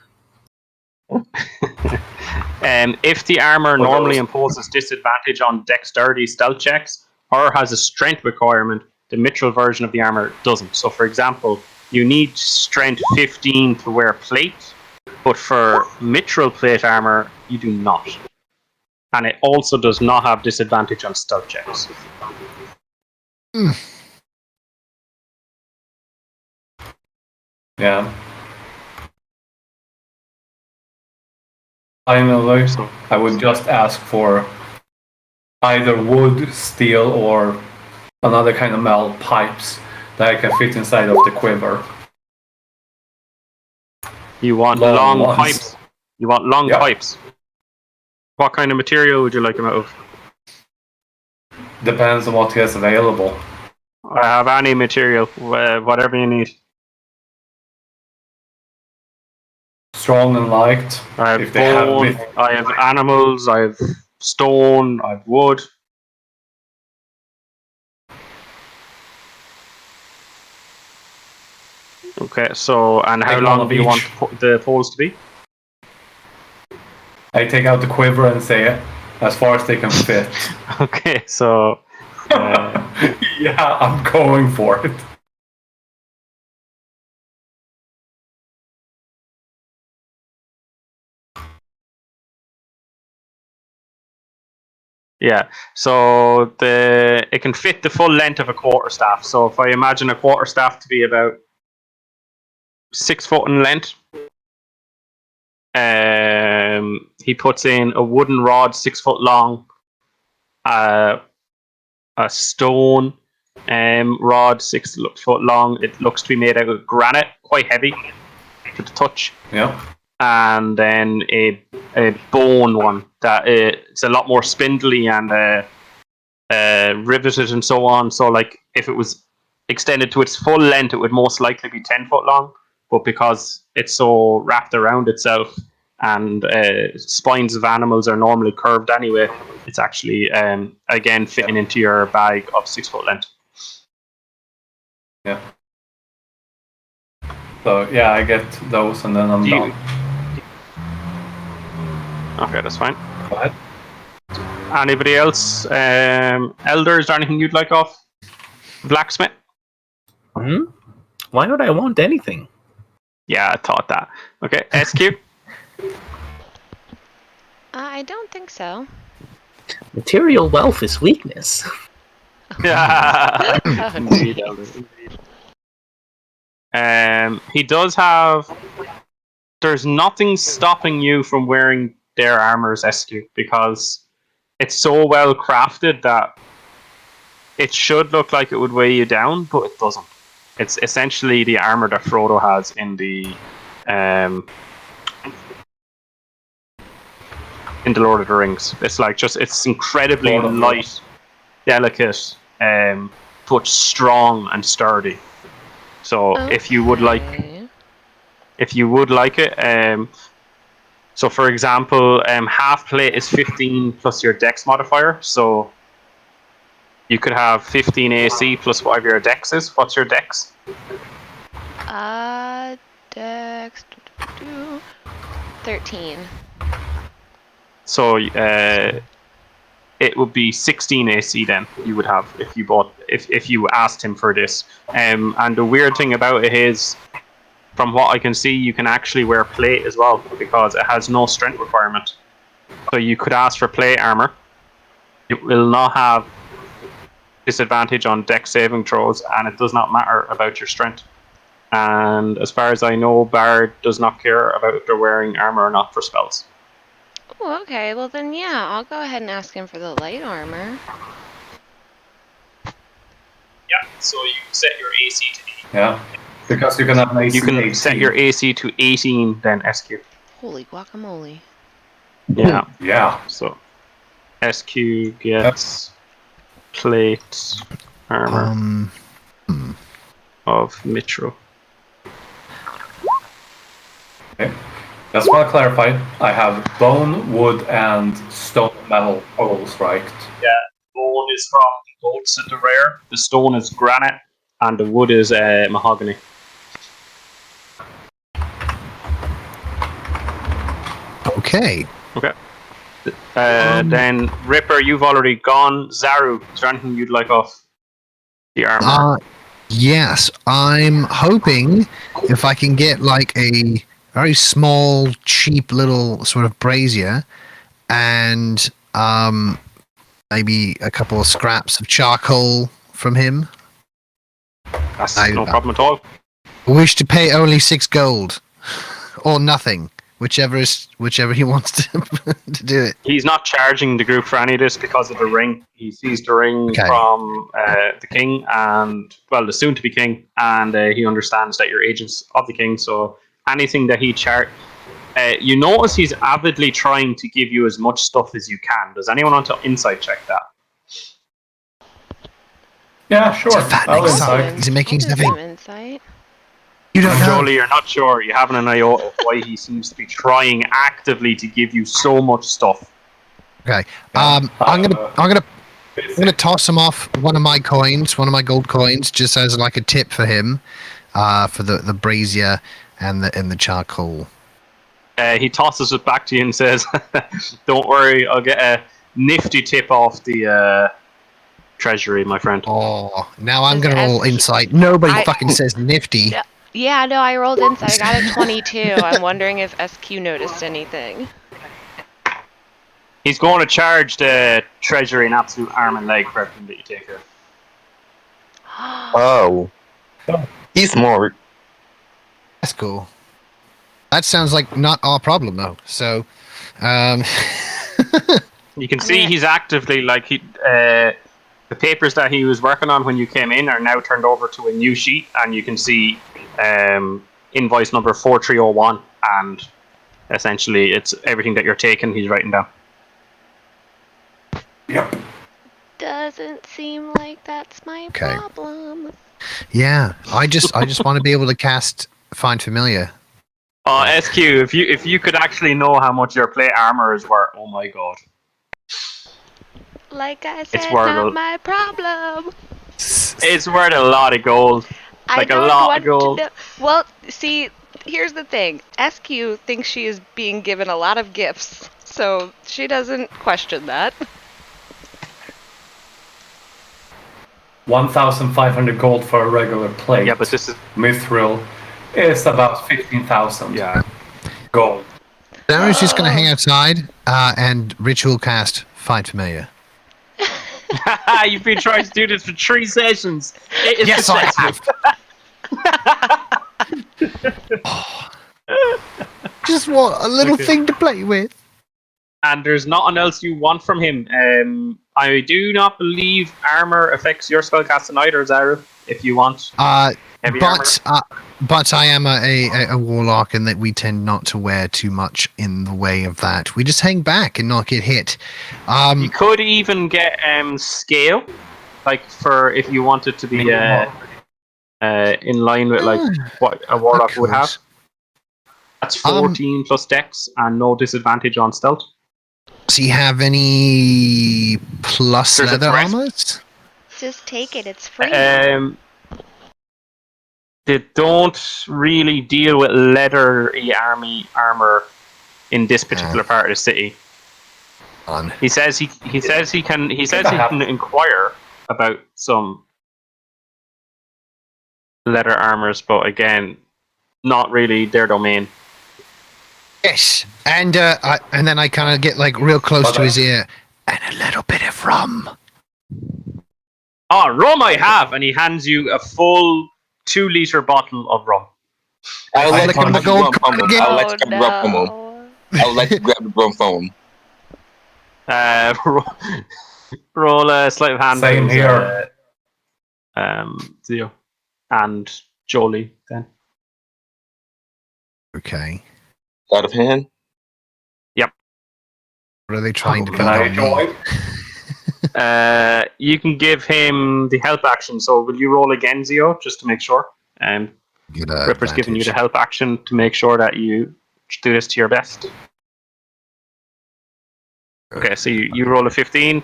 D: If the armor
B: For
D: normally
B: those-
D: imposes disadvantage on dexterity stealth checks or has a strength requirement, the mithril version of the armor doesn't. So, for example, you need strength 15 to wear plate, but for mithril plate armor, you do not. And it also does not have disadvantage on stealth checks.
B: Yeah. Finally, I would just ask for either wood, steel, or another kind of metal pipes that I can fit inside of the quiver.
D: You want
B: Long
D: long
B: ones.
D: pipes. You want long
B: Yeah.
D: pipes. What kind of material would you like them out of?
B: Depends on what he has available.
D: I have any material, whatever you need.
B: Strong and light.
D: I have
B: If they have
D: bone,
B: myth-
D: I have animals, I have stone, I have wood. Okay, so, and how
B: Take
D: long
B: one of
D: do you want
B: each.
D: the poles to be?
B: I take out the quiver and say, as far as they can fit.
D: Okay, so,
B: Yeah, I'm going for it.
D: yeah, so it can fit the full length of a quarterstaff. So if I imagine a quarterstaff to be about 6 foot in length, he puts in a wooden rod 6 foot long, a stone rod 6 foot long. It looks to be made out of granite, quite heavy to the touch,
B: Yeah.
D: and then a bone one that it's a lot more spindly and riveted and so on. So like if it was extended to its full length, it would most likely be 10 foot long. But because it's so wrapped around itself and spines of animals are normally curved anyway, it's actually again fitting into your bag of 6 foot length.
B: Yeah. So yeah, I get those and then I'm
D: Do you-
B: done.
D: Okay, that's fine.
B: Go ahead.
D: Anybody else? Elder, is there anything you'd like off? Blacksmith?
F: Why would I want anything?
D: Yeah, I thought that. Okay, SQ?
A: I don't think so.
F: Material wealth is weakness.
D: Yeah.
A: Oh,
D: Indeed, Elder. Indeed. He does have. There's nothing stopping you from wearing their armors, SQ, because it's so well crafted that it should look like it would weigh you down, but it doesn't. It's essentially the armor that Frodo has in the Lord of the Rings. It's like it's incredibly
B: Lord of the
D: light, delicate, but strong and sturdy. So if you would like
A: okay.
D: it, so for example, half plate is 15 plus your dex modifier, so you could have 15 AC plus whatever your dex is. What's your dex?
A: Dex 13.
D: So it would be 16 AC then you would have if you asked him for this. And the weird thing about it is, from what I can see, you can actually wear plate as well because it has no strength requirement. So you could ask for plate armor. It will not have disadvantage on dex saving throws, and it does not matter about your strength. And as far as I know, Bard does not care about if they're wearing armor or not for spells.
A: Oh, okay. Well, then, yeah, I'll go ahead and ask him for the light armor.
D: Yeah, so you set your AC to 8.
B: Yeah. Because you can have an AC
D: You can
B: 18.
D: set your AC to 18, then SQ.
A: Holy guacamole.
D: Yeah.
B: Yeah.
D: So SQ gets plate armor of Mitro.
B: Okay. Just want to clarify. I have bone, wood, and stone metal holes, right?
D: Bone is from goats at the rare. The stone is granite, and the wood is mahogany.
E: Okay.
D: Okay. Then Ripper, you've already gone. Zaru, is there anything you'd like off the armor?
E: Yes, I'm hoping if I can get like a very small, cheap little sort of brazier and maybe a couple of scraps of charcoal from him.
D: That's no problem at all.
E: Wish to pay only 6 gold or nothing, whichever he wants to do it.
D: He's not charging the group for any of this because of the ring. He sees the ring from the king and, well, the soon-to-be king, and he understands that you're agents of the king, so anything that he you notice he's avidly trying to give you as much stuff as you can. Does anyone want to insight check that?
B: Yeah, sure. I'll
E: Is
B: insight.
E: he making
A: I'll do
E: something?
A: some insight.
E: You don't know.
D: Jolie, you're not sure. You haven't an iota of why he seems to be trying actively to give you so much stuff.
E: Okay. I'm gonna toss him off one of my gold coins, just as like a tip for him, for the brazier and the charcoal.
D: He tosses it back to you and says, "Don't worry, I'll get a nifty tip off the treasury, my friend."
E: Oh, now I'm
A: Does
E: gonna roll
A: SQ
E: insight. Nobody
A: I-
E: fucking says nifty.
A: Yeah, no, I rolled insight. I got a 22. I'm wondering if SQ noticed anything.
D: He's going to charge the treasury an absolute arm and leg for everything that you take here.
C: Oh. He's smart.
E: That's cool. That sounds like not our problem though. So,
D: You can see he's actively the papers that he was working on when you came in are now turned over to a new sheet, and you can see invoice number 4301, and essentially it's everything that you're taking he's writing down.
B: Yep.
A: Doesn't seem like that's my problem.
E: yeah, I just want to be able to cast Find Familiar.
D: SQ, if you could actually know how much your plate armor is worth, oh my god.
A: Like I said,
D: worth
A: not
D: a-
A: my problem.
D: It's worth a lot of gold.
A: I
D: Like a
A: don't
D: lot
A: want
D: of gold.
A: to know. Well, see, here's the thing. SQ thinks she is being given a lot of gifts, so she doesn't question that.
B: 1,500 gold for a regular plate.
D: Yeah, but this is
B: Mithril is about 15,000 gold.
E: Darius just gonna hang outside and ritual cast Find Familiar.
D: You've been trying to do this for 3 sessions. It is
E: Yes, I
D: have.
E: Just want a little
D: Okay.
E: thing to play with.
D: And there's nothing else you want from him. I do not believe armor affects your spellcasting either, Zaru. If you want heavy armor.
E: But I am a warlock, and that we tend not to wear too much in the way of that. We just hang back and not get hit.
D: You could even get scale, like for if you wanted to be in line with like what a warlock would have. That's 14 plus dex and no disadvantage on stealth.
E: Does he have any plus
D: There's a
E: leather
D: breast-
E: armors?
A: Just take it. It's free.
D: They don't really deal with leathery armor in this particular part of the city. He says he can inquire about some leather armors, but again, not really their domain.
E: Yes, and then I kind of get like real close to his ear, and a little bit of rum.
D: Oh, rum I have, and he hands you a full 2-liter bottle of rum.
C: I would like to
E: Flicking
C: grab
E: the
C: the
E: gold
C: rum from
E: coin
C: him.
E: again.
C: I would like to grab the rum from him.
A: no.
C: I would like to grab the rum from him.
D: Roll a sleight of hand.
B: Same
D: please,
B: here.
D: Zio and Jolie. Then
E: Okay.
C: Out of hand.
E: What are they trying to do?
B: Can I
E: on
B: join?
E: me?
D: you can give him the help action. So will you roll again, Zio, just to make sure?
E: Get
D: Ripper's giving you the
E: advantage.
D: help action to make sure that you do this to your best. Okay, so you roll a 15.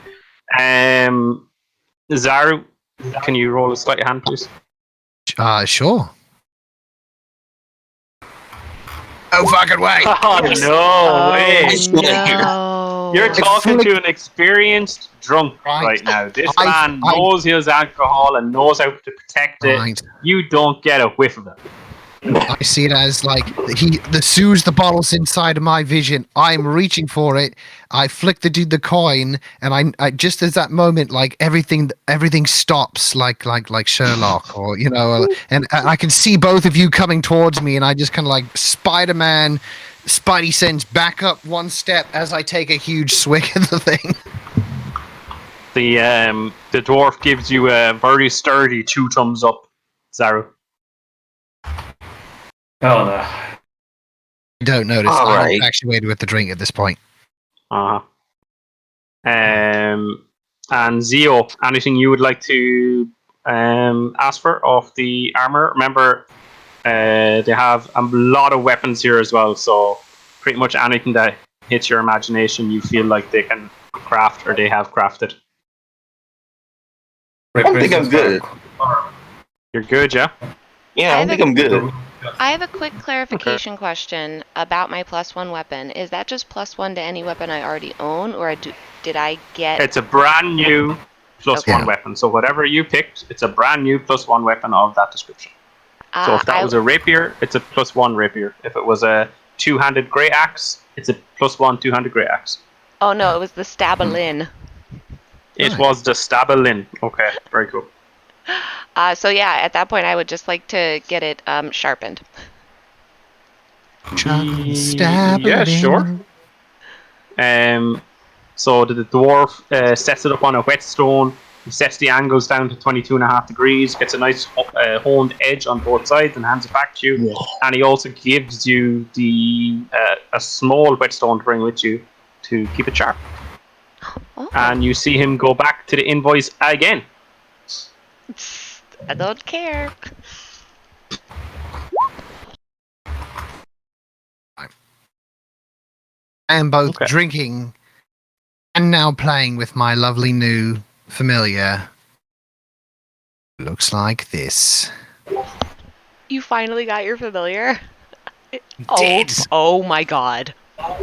D: Zaru, can you roll a sleight of hand, please?
E: Sure. Oh fucking way!
D: Oh, no way!
A: no.
D: You're talking to an experienced drunk right now. This man knows his alcohol and knows how to protect it.
E: Right.
D: You don't get a whiff of it.
E: I see it as like as soon as the bottle's inside of my vision, I'm reaching for it. I flick the coin, and I just as that moment, like everything stops, like Sherlock, or and I can see both of you coming towards me, and I just kind of like Spider-Man, Spidey sense back up one step as I take a huge swig of the thing.
D: The dwarf gives you a very sturdy 2 thumbs up, Zaru.
B: Oh no.
E: I don't notice.
C: All
E: I'm
C: right.
E: infatuated with the drink at this point.
D: And Zio, anything you would like to ask for of the armor? Remember, they have a lot of weapons here as well, so pretty much anything that hits your imagination, you feel like they can craft or they have crafted.
C: I think I'm good.
D: You're good, yeah?
C: Yeah, I think I'm good.
A: I have a quick clarification question about my +1 weapon. Is that just +1 to any weapon I already own, or did I get...
D: It's a brand new +1 weapon. So whatever you picked, it's a brand new +1 weapon of that description. So if that was a rapier, it's a +1 rapier. If it was a 2-handed great axe, it's a +1 2-handed great axe.
A: Oh no, it was the Stabalin.
D: It was the Stabalin. Okay, very cool.
A: So yeah, at that point I would just like to get it sharpened.
D: Yeah, sure. So the dwarf sets it up on a whetstone. He sets the angles down to 22.5 degrees, gets a nice honed edge on both sides, and hands it back to you. And he also gives you a small whetstone to bring with you to keep it sharp.
A: Oh.
D: And you see him go back to the invoice again.
A: I don't care.
E: I am both drinking and now playing with my lovely new familiar. Looks like this.
A: You finally got your familiar?
E: Did.
A: Oh my god. I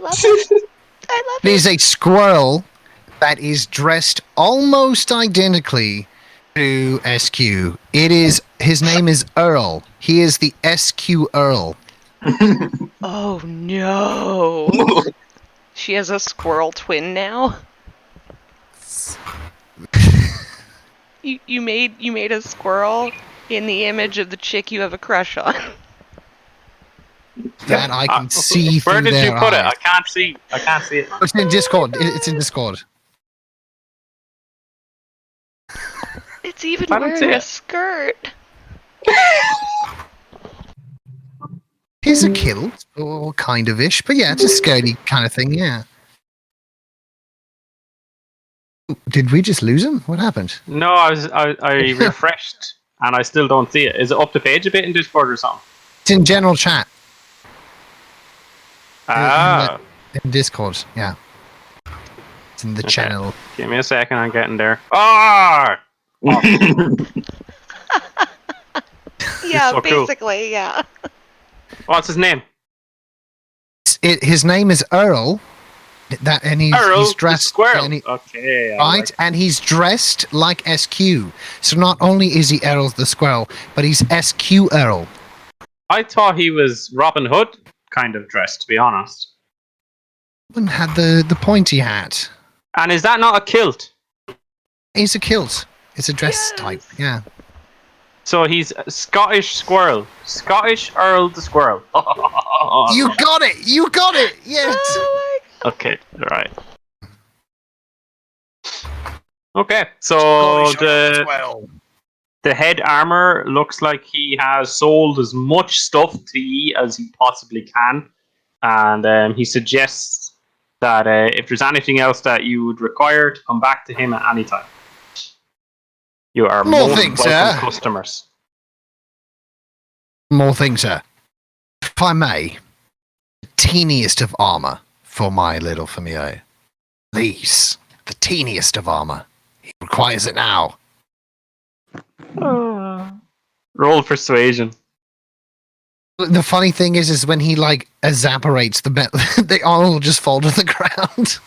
A: love it. I love
E: It is a squirrel that is dressed almost identically to SQ. His name is Earl. He is the SQ Earl.
A: Oh no. She has a squirrel twin now? You made a squirrel in the image of the chick you have a crush on.
E: That I can see through
D: Where did
E: their
D: you put it?
E: eyes.
D: I can't see it.
E: It's in Discord. It's in Discord.
A: It's even
D: I don't see
A: wearing a
D: it.
A: skirt.
E: He's a kilt, or kind of ish, but yeah, it's a skirty kind of thing, yeah. Did we just lose him? What happened?
D: No, I refreshed and I still don't see it. Is it up the page a bit in Discord or something?
E: It's in general chat.
D: Ah,
E: In Discord, yeah. It's in the
D: Okay.
E: channel.
D: give me a second. I'm getting there. Ah,
A: Yeah,
D: so cool.
A: basically, yeah.
D: what's his name?
E: His name is Earl.
D: Earl,
E: he's
D: the
E: dressed
D: squirrel.
E: and
D: Okay,
E: right, and he's dressed like SQ. So not only is he Earl the squirrel, but he's SQ Earl.
D: I thought he was Robin Hood kind of dressed, to be honest.
E: And had the pointy hat.
D: And is that not a kilt?
E: He's a kilt. It's a dress
A: Yes!
E: type. Yeah.
D: So he's a Scottish squirrel. Scottish Earl the Squirrel.
E: You got it. You got it. Yes.
A: Oh my
D: Okay, right. Okay, so the head armor looks like he has sold as much stuff to ye as he possibly can, and he suggests that if there's anything else that you would require, to come back to him at any time. You are
E: More
D: most
E: things,
D: welcome
E: sir.
D: customers.
E: More things, sir. If I may, the teeniest of armor for my little familiar. Please, the teeniest of armor. He requires it now.
D: Roll persuasion.
E: The funny thing is when he like evaporates the metal, the armor will just fall to the ground.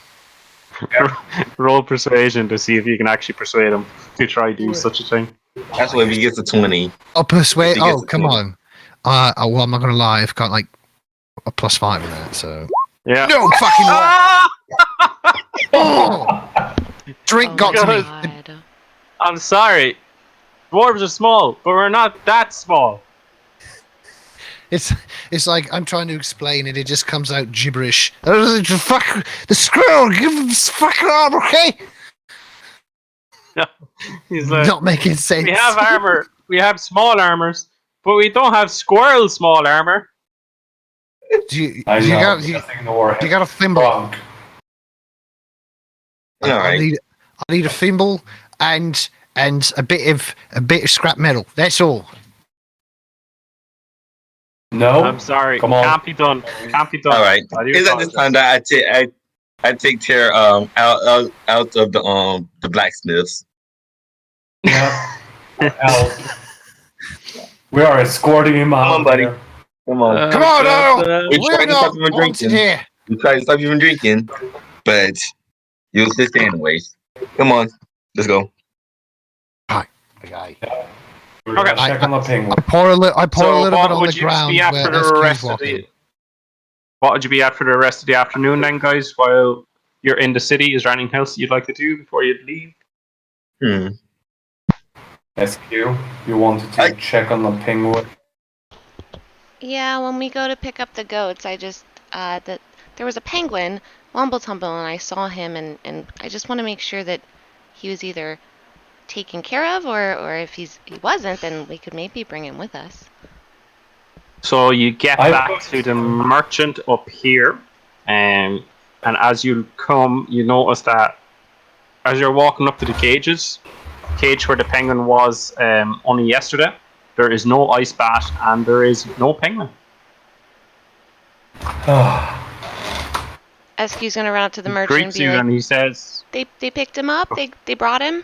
D: Roll persuasion to see if you can actually persuade him to try do such a thing.
C: That's what if he gets a 20.
E: I'll persuade.
C: He gets
E: Oh,
C: a
E: come
C: 20.
E: on. Well, I'm not gonna lie. I've got like a +5 in that, so.
D: Yeah.
E: No fucking way.
D: Ah!
E: Oh! Drink got to me.
A: God.
D: I'm sorry. Dwarves are small, but we're not that small.
E: It's like I'm trying to explain it. It just comes out gibberish. Fuck the squirrel. Give him fucking armor, okay?
D: He's like,
E: Not making sense.
D: we have armor. We have small armors, but we don't have squirrel small armor.
E: Do you
B: I know.
E: got
B: Just ignore
E: you
B: him.
E: got a thimble?
B: Wrong.
C: All right.
E: I need a thimble and a bit of scrap metal. That's all.
B: No.
D: I'm sorry.
B: Come on.
D: Can't be done. Can't be done.
C: All right.
D: I do
C: Is that this
D: apologize.
C: time that I take care out of the blacksmiths?
B: Yeah. Hell. We are escorting him out.
C: Come on, buddy.
B: here.
C: Come on.
E: Come on, Earl.
C: We
E: We're
C: tried to
E: not
C: stop you from
E: wanted
C: drinking.
E: here.
C: We tried to stop you from drinking, but you insist anyways. Come on. Let's go.
E: Okay.
B: We're gonna
D: Okay.
B: check on the penguin.
E: I pour a little
D: So
E: bit
D: what
E: on
D: would
E: the
D: you
E: ground
D: be at
E: where
D: for the
E: SQ's
D: rest of
E: walking.
D: the? What would you be at for the rest of the afternoon, then, guys? While you're in the city, is there anything else you'd like to do before you leave?
B: SQ, you wanted to check on the penguin.
A: Yeah, when we go to pick up the goats, I just there was a penguin, Wumble Tumble, and I saw him, and I just want to make sure that he was either taken care of, or if he wasn't, then we could maybe bring him with us.
D: So you get
B: I-
D: back to the merchant up here, and as you come, you notice that as you're walking up to the cage where the penguin was only yesterday, there is no ice bat and there is no penguin.
A: SQ's gonna run up to the
D: He
A: merchant and
D: greets
A: be
D: you
A: like,
D: and he says,
A: they picked him up, they brought him.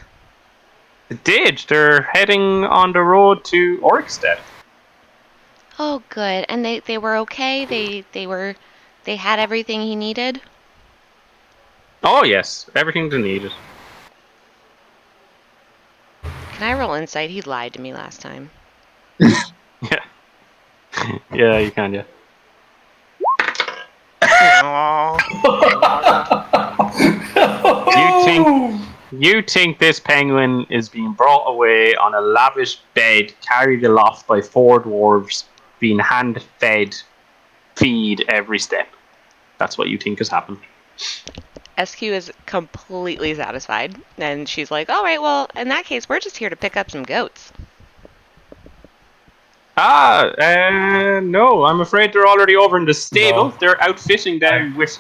D: "They did. They're heading on the road to Orikstead."
A: Oh, good. And they were okay. They had everything he needed.
D: Oh yes, everything they needed.
A: Can I roll insight? He lied to me last time.
D: Yeah, yeah, you can. Yeah. You think this penguin is being brought away on a lavish bed, carried aloft by 4 dwarves, being hand-fed feed every step. That's what you think has happened.
A: SQ is completely satisfied, and she's like, all right, well, in that case, we're just here to pick up some goats.
D: No, I'm afraid they're already over in the stable.
B: No.
D: They're outfitting them with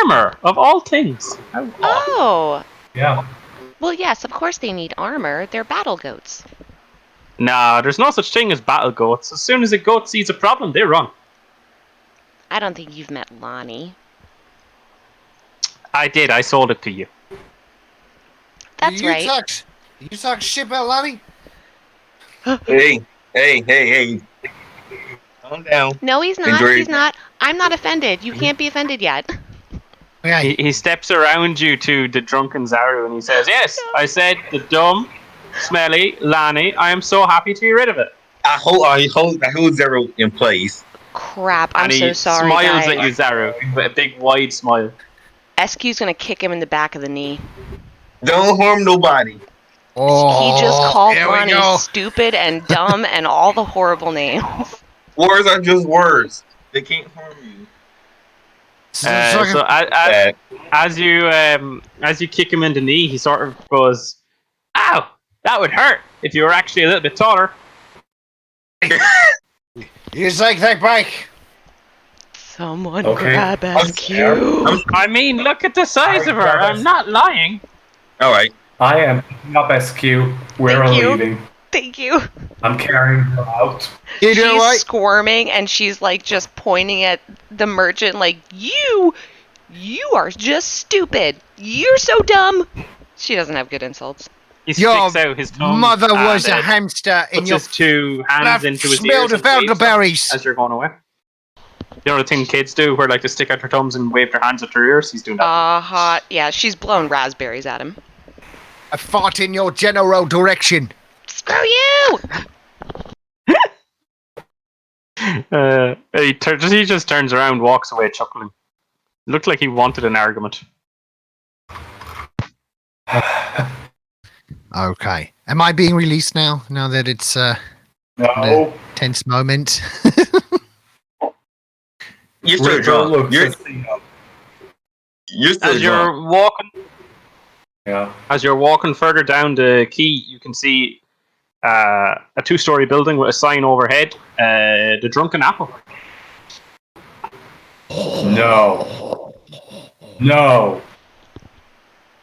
D: armor, of all things.
A: Oh,
B: Yeah.
A: well, yes, of course they need armor. They're battle goats.
D: Nah, there's no such thing as battle goats. As soon as a goat sees a problem, they run.
A: I don't think you've met Lonnie.
D: I did, I sold it to you.
A: That's right.
E: You talk shit about Lonnie?
C: Hey. Calm down.
A: No, he's not.
C: Enjoy-
A: He's not. I'm not offended. You can't be offended yet.
E: Okay.
D: He steps around you to the drunken Zaru and he says, "Yes, I said the dumb, smelly Lani. I am so happy to be rid of it."
C: I hold Zero in place.
A: Crap, I'm
D: And he
A: so sorry,
D: smiles
A: guys.
D: at you, Zaru, with a big wide smile.
A: SQ's gonna kick him in the back of the knee.
C: Don't harm nobody.
E: Oh,
A: He just called
E: here we
A: Lonnie
E: go.
A: stupid and dumb and all the horrible names.
C: Words are just words. They can't harm you.
D: So
C: Bad.
D: as you kick him in the knee, he sort of goes, "Ow, that would hurt if you were actually a little bit taller."
E: You take that bike.
A: Someone
B: Okay.
A: grab
C: I'm
A: SQ.
C: scared.
D: I mean, look at the size of her. I'm not lying.
C: All right.
B: I am picking up SQ. We're
A: Thank you.
B: leaving.
A: Thank you.
B: I'm carrying her out.
E: You know
A: She's
E: what?
A: squirming and she's like just pointing at the merchant like, you are just stupid. You're so dumb. She doesn't have good insults.
D: He
E: Your
D: sticks out his tongue.
E: Mother was
D: and,
E: a hamster in
D: puts
E: your
D: his two hands into his
E: smell
D: ears
E: the
D: and waves them
E: elderberries.
D: as you're going away. You know the thing kids do, where like they stick out their thumbs and wave their hands at their ears. He's doing that.
A: Hot. Yeah, she's blown raspberries at him.
E: I fought in your general direction.
A: Screw you!
D: He just turns around, walks away, chuckling. Looked like he wanted an argument.
E: Okay. Am I being released now? Now that it's
B: No.
E: tense moment.
C: You're still
B: Ripper
C: drunk.
B: looks
C: You're
B: at Theo.
C: still
D: As
C: drunk.
D: you're walking,
B: Yeah.
D: as you're walking further down the quay, you can see a two-story building with a sign overhead. The Drunken Apple.
B: No. No.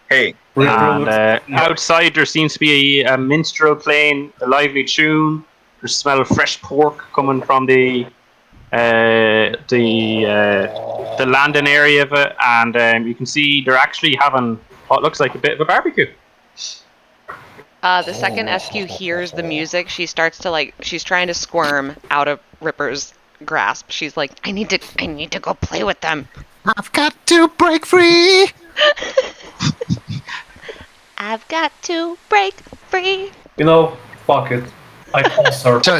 C: Hey,
B: Ripper
D: And
B: looks at Theo.
D: outside there seems to be a minstrel playing a lively tune. There's smell of fresh pork coming from the landing area of it, and you can see they're actually having what looks like a bit of a barbecue.
A: The second SQ hears the music, she starts to she's trying to squirm out of Ripper's grasp. She's like, I need to go play with them.
E: I've got to break free.
A: I've got to break free.
B: You know, fuck it. I toss her.
E: So,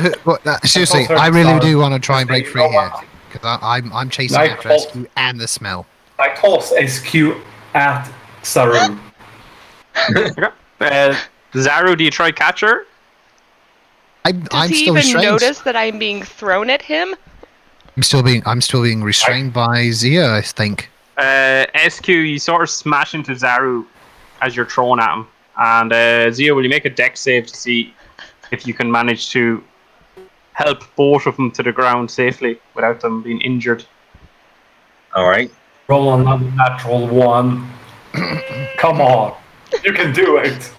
E: seriously,
B: also
E: I really
B: sorry.
E: do want to try and break
B: You
E: free
B: know
E: here
B: what?
E: because I'm chasing
B: Like
E: after
B: all-
E: SQ and the smell.
B: I toss SQ at Saru.
D: Zaru, do you try catch her?
E: I'm
A: Does he
E: still
A: even
E: restrained.
A: notice that I'm being thrown at him?
E: I'm still being restrained by Zia, I think.
D: SQ, you sort of smash into Zaru as you're thrown at him, and Zia, will you make a dex save to see if you can manage to help both of them to the ground safely without them being injured?
C: all right.
B: Roll another natural one. Come on. You can do it.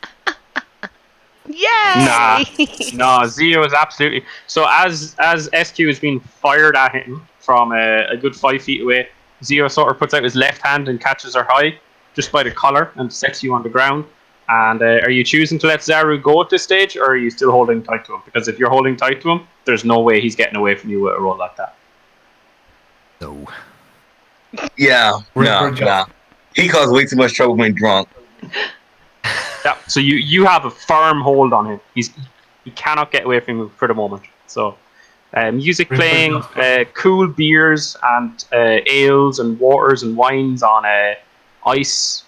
A: Yay!
D: No, Zio is absolutely. So as SQ is being fired at him from a good 5 feet away, Zio sort of puts out his left hand and catches her high just by the collar and sets you on the ground. And are you choosing to let Zaru go at this stage, or are you still holding tight to him? Because if you're holding tight to him, there's no way he's getting away from you with a roll like that.
E: No.
C: Yeah.
B: Ripper
C: Nah. He caused way too much trouble when drunk.
D: Yeah. So you have a firm hold on him. He cannot get away from you for the moment. So music playing, cool beers and ales and waters and wines on ice,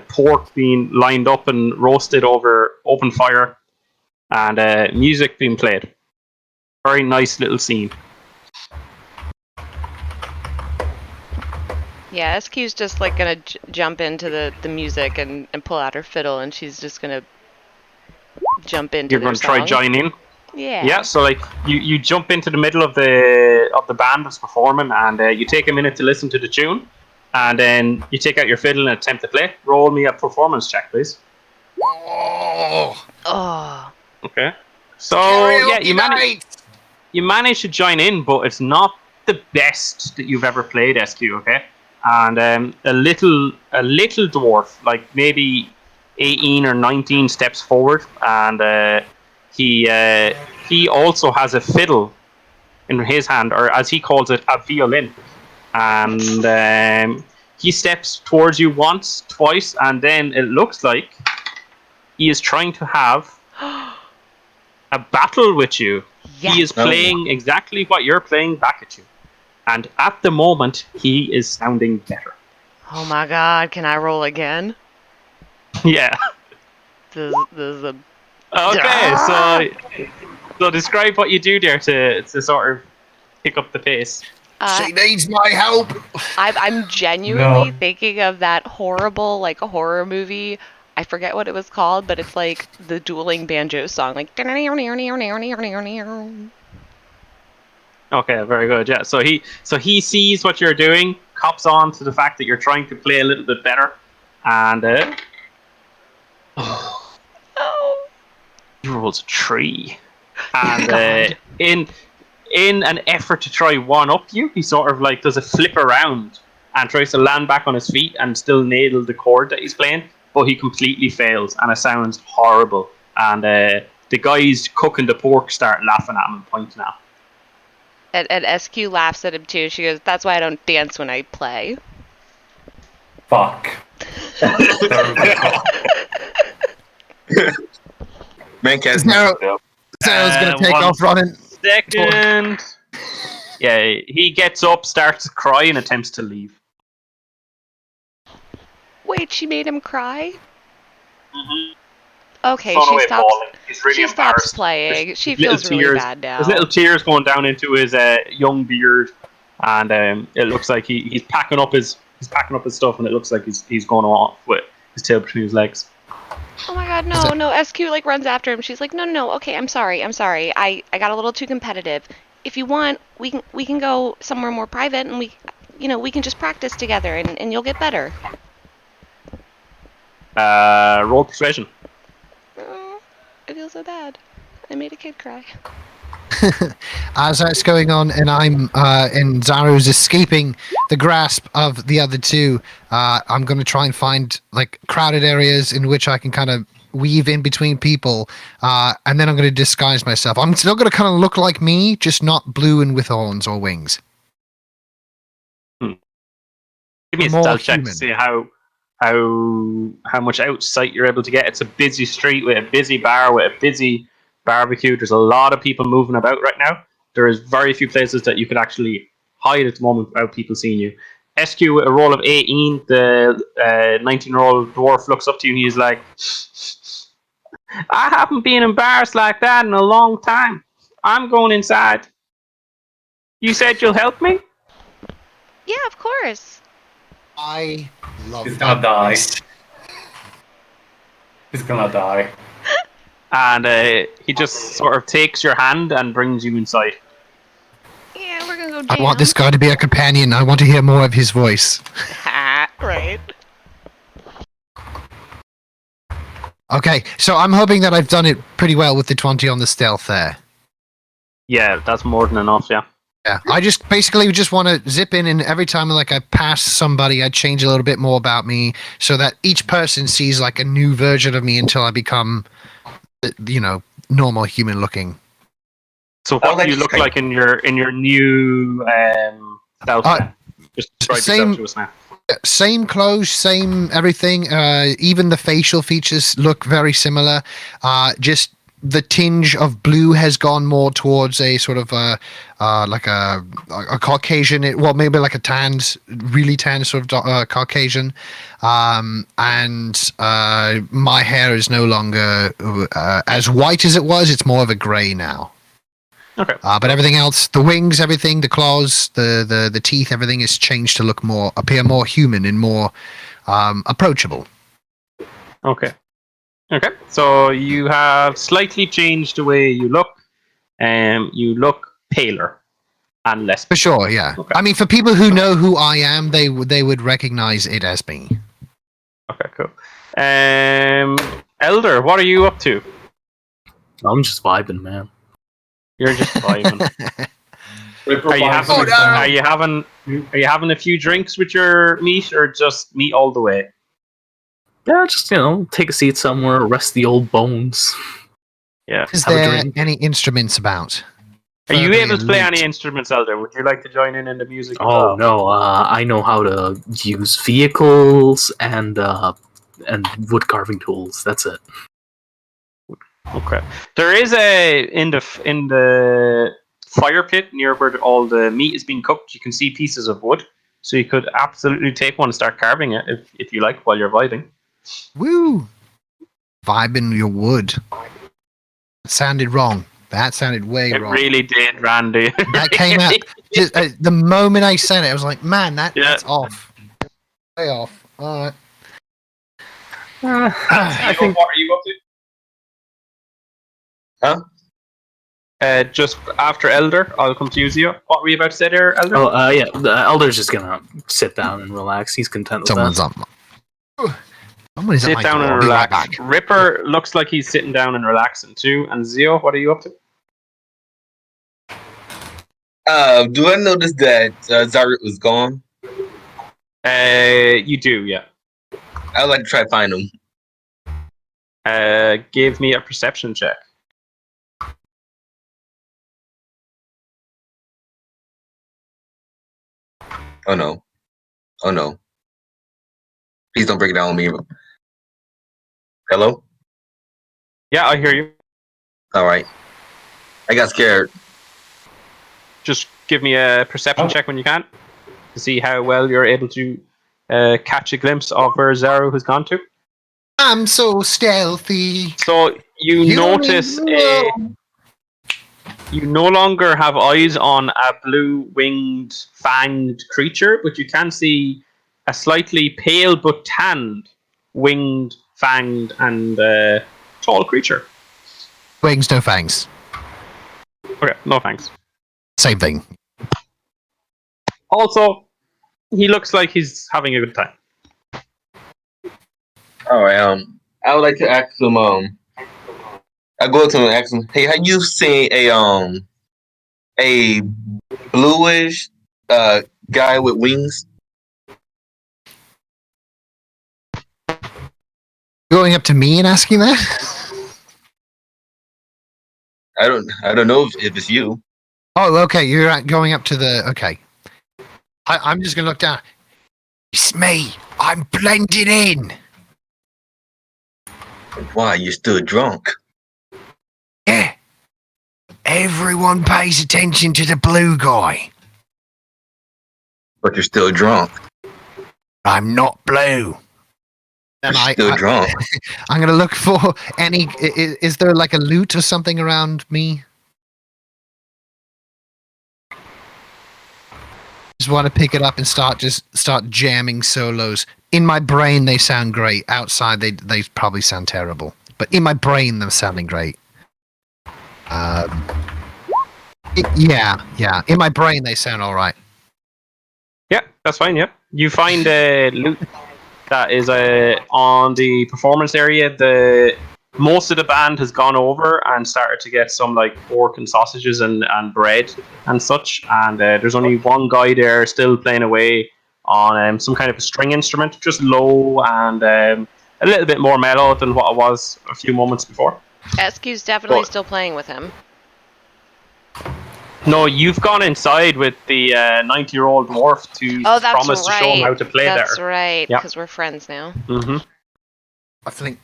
D: pork being lined up and roasted over open fire, and music being played. Very nice little scene.
A: Yeah, SQ's just like gonna jump into the music and pull out her fiddle, and she's just gonna jump into
D: You're
A: their
D: going to try
A: song.
D: join in.
A: Yeah.
D: Yeah, so like you jump into the middle of the band that's performing, and you take a minute to listen to the tune, and then you take out your fiddle and attempt to play. Roll me a performance check, please.
E: Oh,
A: Oh.
D: Okay. So yeah, you manage to join in, but it's not the best that you've ever played, SQ. Okay, and a little dwarf, like maybe 18 or 19 steps forward, and he also has a fiddle in his hand, or as he calls it, a violin, and he steps towards you once, twice, and then it looks like he is trying to have a battle with you.
A: Yes.
D: He is playing exactly what you're playing back at you. And at the moment, he is sounding better.
A: Oh my god, can I roll again?
D: Yeah.
A: This is a
D: Okay, so describe what you do there to sort of pick up the pace.
E: She needs my help.
A: I'm genuinely
B: No.
A: thinking of that horrible, like, horror movie. I forget what it was called, but it's like the dueling banjo song, like.
D: Okay, very good. Yeah, so he sees what you're doing, cops on to the fact that you're trying to play a little bit better, and
A: Oh.
D: he rolls a 3. And
A: God.
D: in an effort to try one up you, he sort of like does a flip around and tries to land back on his feet and still nail the chord that he's playing, but he completely fails, and it sounds horrible. And the guys cooking the pork start laughing at him and pointing at him.
A: And SQ laughs at him too. She goes, "That's why I don't dance when I play."
B: Fuck.
C: Man can't.
E: Sarah's gonna take
D: one
E: off running.
D: Second. Yeah, he gets up, starts to cry, and attempts to leave.
A: Wait, she made him cry?
D: Mm-hmm.
A: Okay,
D: Thrown
A: she
D: away
A: stops.
D: bawling. He's really
A: She stops
D: embarrassed.
A: playing. She
D: Little
A: feels really
D: tears-
A: bad now.
D: There's little tears going down into his young beard, and it looks like he's packing up his stuff, and it looks like he's going off with his tail between his legs.
A: Oh my god, no. SQ like runs after him. She's like, no. Okay, I'm sorry. I got a little too competitive. If you want, we can go somewhere more private, and we can just practice together, and you'll get better.
D: Roll persuasion.
A: Oh, I feel so bad. I made a kid cry.
E: As that's going on, and and Zaru's escaping the grasp of the other two, I'm going to try and find like crowded areas in which I can kind of weave in between people, and then I'm going to disguise myself. I'm still going to kind of look like me, just not blue and with horns or wings.
D: Give me a
E: More
D: stealth check to
E: human.
D: see how much out sight you're able to get. It's a busy street with a busy bar with a busy barbecue. There's a lot of people moving about right now. There is very few places that you could actually hide at the moment without people seeing you. SQ with a roll of 18, the 19-year-old dwarf looks up to you and he's like, I haven't been embarrassed like that in a long time. I'm going inside. You said you'll help me?
A: Yeah, of course.
E: I love
B: He's
E: that
B: gonna die.
E: voice.
B: He's gonna die.
D: And he just sort of takes your hand and brings you inside.
A: Yeah, we're gonna go jam.
E: I want this guy to be a companion. I want to hear more of his voice.
A: Right.
E: Okay, so I'm hoping that I've done it pretty well with the 20 on the stealth there.
D: Yeah, that's more than enough, yeah.
E: Yeah, I just basically just want to zip in, and every time like I pass somebody, I change a little bit more about me, so that each person sees like a new version of me until I become, normal human looking.
D: So
C: I
D: what
C: like
D: do you
C: to
D: look
C: say-
D: like in your new stealth then? Just describe
E: same-
D: yourself to us now.
E: Same clothes, same everything. Even the facial features look very similar. Just the tinge of blue has gone more towards a sort of like a Caucasian, maybe like a tanned, really tanned sort of Caucasian. And my hair is no longer as white as it was. It's more of a grey now.
D: Okay.
E: But everything else, the wings, everything, the claws, the teeth, everything is changed to appear more human and more approachable.
D: Okay. So you have slightly changed the way you look. You look paler and less.
E: For sure, yeah.
D: Okay.
E: I mean, for people who know who I am, they would recognize it as me.
D: Okay, cool. Elder, what are you up to?
F: I'm just vibing, man.
D: You're just vibing.
B: Ripper
D: Are you
B: buys
D: having?
B: me some-
D: Are you having a few drinks with your meat, or just meat all the way?
F: Yeah, just take a seat somewhere, rest the old bones.
D: Yeah.
E: Is
F: Have a
E: there
F: drink.
E: any instruments about?
D: Are you
E: Verbally
D: able to
E: and
D: play
E: lute?
D: any instruments, Elder? Would you like to join in the music? as
F: Oh
D: well?
F: no, I know how to use vehicles and wood carving tools. That's it.
D: Okay. There is in the fire pit near where all the meat is being cooked. You can see pieces of wood, so you could absolutely take one and start carving it if you like while you're vibing.
E: Woo! vibing your wood. That sounded wrong. That sounded way
D: It
E: wrong.
D: really did, Randy.
E: That came out just the moment I said it. I was like, man, that's off. Way off. All right.
D: I think. What are you up to? Just after Elder, I'll come to you, Zio. What were you about to say there, Elder?
F: Oh, yeah. The Elder's just gonna sit down and relax. He's content with
E: Someone's
F: that.
E: up. Somebody's at
D: Sit
E: my
D: down
E: door.
D: and
E: I'll be right
D: relax.
E: back.
D: Ripper looks like he's sitting down and relaxing too. And Zio, what are you up to?
C: Do I notice that Zarek was gone?
D: You do, yeah.
C: I'd like to try to find him.
D: Give me a perception check.
C: Oh no. Oh no. Please don't break it down on me. Hello?
D: Yeah, I hear you.
C: Alright. I got scared.
D: Just give me a perception check when you can to see how well you're able to catch a glimpse of where Zaro has gone to.
E: I'm so stealthy.
D: So you notice you no longer have eyes on a blue-winged, fanged creature, but you can see a slightly pale but tanned, winged, fanged, and tall creature.
E: Wings, no fangs.
D: Okay, no thanks.
E: Same thing.
D: Also, he looks like he's having a good time.
C: Alright, I would like to ask him, I go to him and ask him, hey, have you seen a bluish guy with wings?
E: Going up to me and asking that?
C: I don't know if it's you.
E: Oh, okay. You're going up to the. Okay. I'm just gonna look down. It's me. I'm blending in.
C: Why, you're still drunk?
E: Yeah. Everyone pays attention to the blue guy.
C: But you're still drunk.
E: I'm not blue. And
C: You're still drunk.
E: I'm gonna look for any. Is there like a loot or something around me? Just want to pick it up and start jamming solos. In my brain, they sound great. Outside, they probably sound terrible. But in my brain, they're sounding great. Yeah. In my brain, they sound all right.
D: Yeah, that's fine, yeah. You find loot that is on the performance area. Most of the band has gone over and started to get some like pork and sausages and bread and such. And there's only one guy there still playing away on some kind of a string instrument, just low and a little bit more mellow than what it was a few moments before.
A: SQ's definitely still playing with him.
D: No, you've gone inside with the 90-year-old dwarf to promise to show him how to play
A: That's
D: there.
A: right,
D: Yep.
A: because we're friends now.
D: Mm-hmm.
E: I think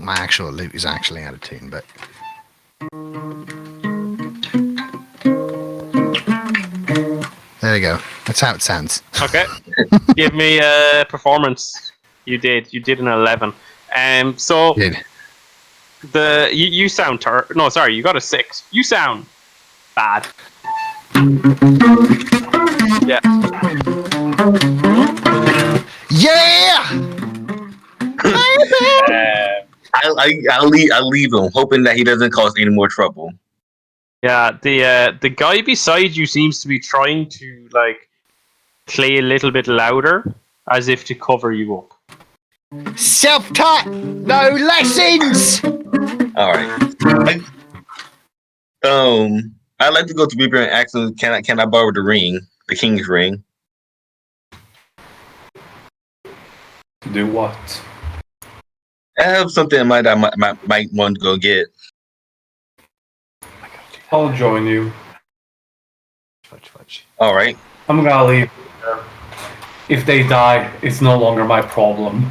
E: my actual loot is actually out of tune, but there you go. That's how it sounds.
D: Okay. Give me a performance. You did an 11. So
E: Good.
D: you sound no, sorry, you got a 6. You sound bad. Yeah.
E: Yeah.
C: I'll leave him, hoping that he doesn't cause any more trouble.
D: Yeah, the guy beside you seems to be trying to like play a little bit louder, as if to cover you up.
E: Self-taught, no lessons.
C: All right. I'd like to go to Reaper and ask him, can I borrow the ring, the king's ring?
B: To do what?
C: I have something in mind that I might want to go get.
B: I'll join you.
C: All right.
B: I'm gonna leave. If they die, it's no longer my problem.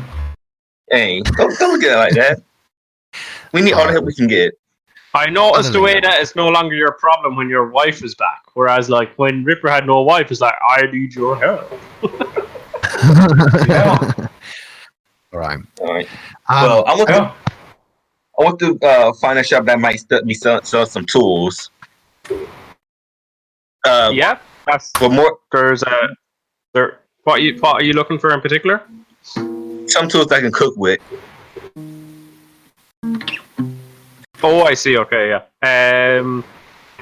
C: Hey, don't look at it like that. We need all the help we can get.
D: I noticed the way that it's no longer your problem when your wife is back. Whereas, like, when Ripper had no wife, it's like, I need your help.
B: Yeah.
E: All right.
C: All right. Well,
B: Yeah.
C: I want to find a shop that might be sell some tools.
D: Yeah, that's
C: But more
D: there's a there. What are you looking for in particular?
C: some tools I can cook with.
D: Oh, I see. Okay, yeah.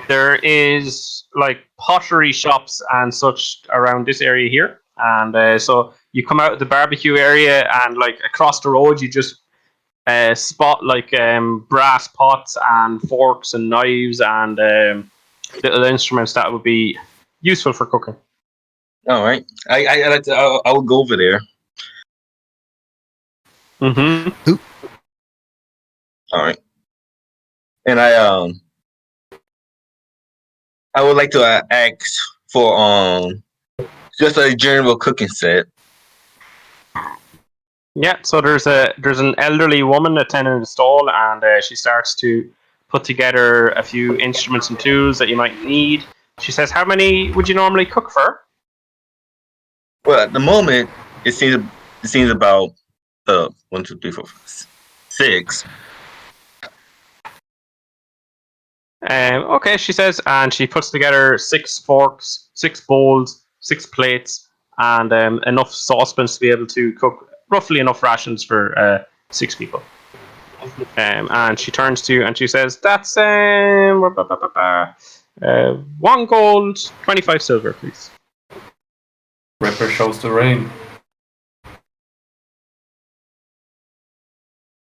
D: There is like pottery shops and such around this area here, and so you come out of the barbecue area, and like across the road, you just spot like brass pots and forks and knives and little instruments that would be useful for cooking.
C: All right. I like to. I will go over there.
D: Mm-hmm.
C: All right. And I would like to ask for just a general cooking set.
D: Yeah. So there's an elderly woman attending the stall, and she starts to put together a few instruments and tools that you might need. She says, "How many would you normally cook for?"
C: Well, at the moment, it seems about 1, 2, 3, 4, 5, 6.
D: Okay, she says, and she puts together 6 forks, 6 bowls, 6 plates, and enough saucepans to be able to cook roughly enough rations for 6 people. And she turns to you and she says, "That's 1 gold, 25 silver, please."
B: Ripper shows the ring.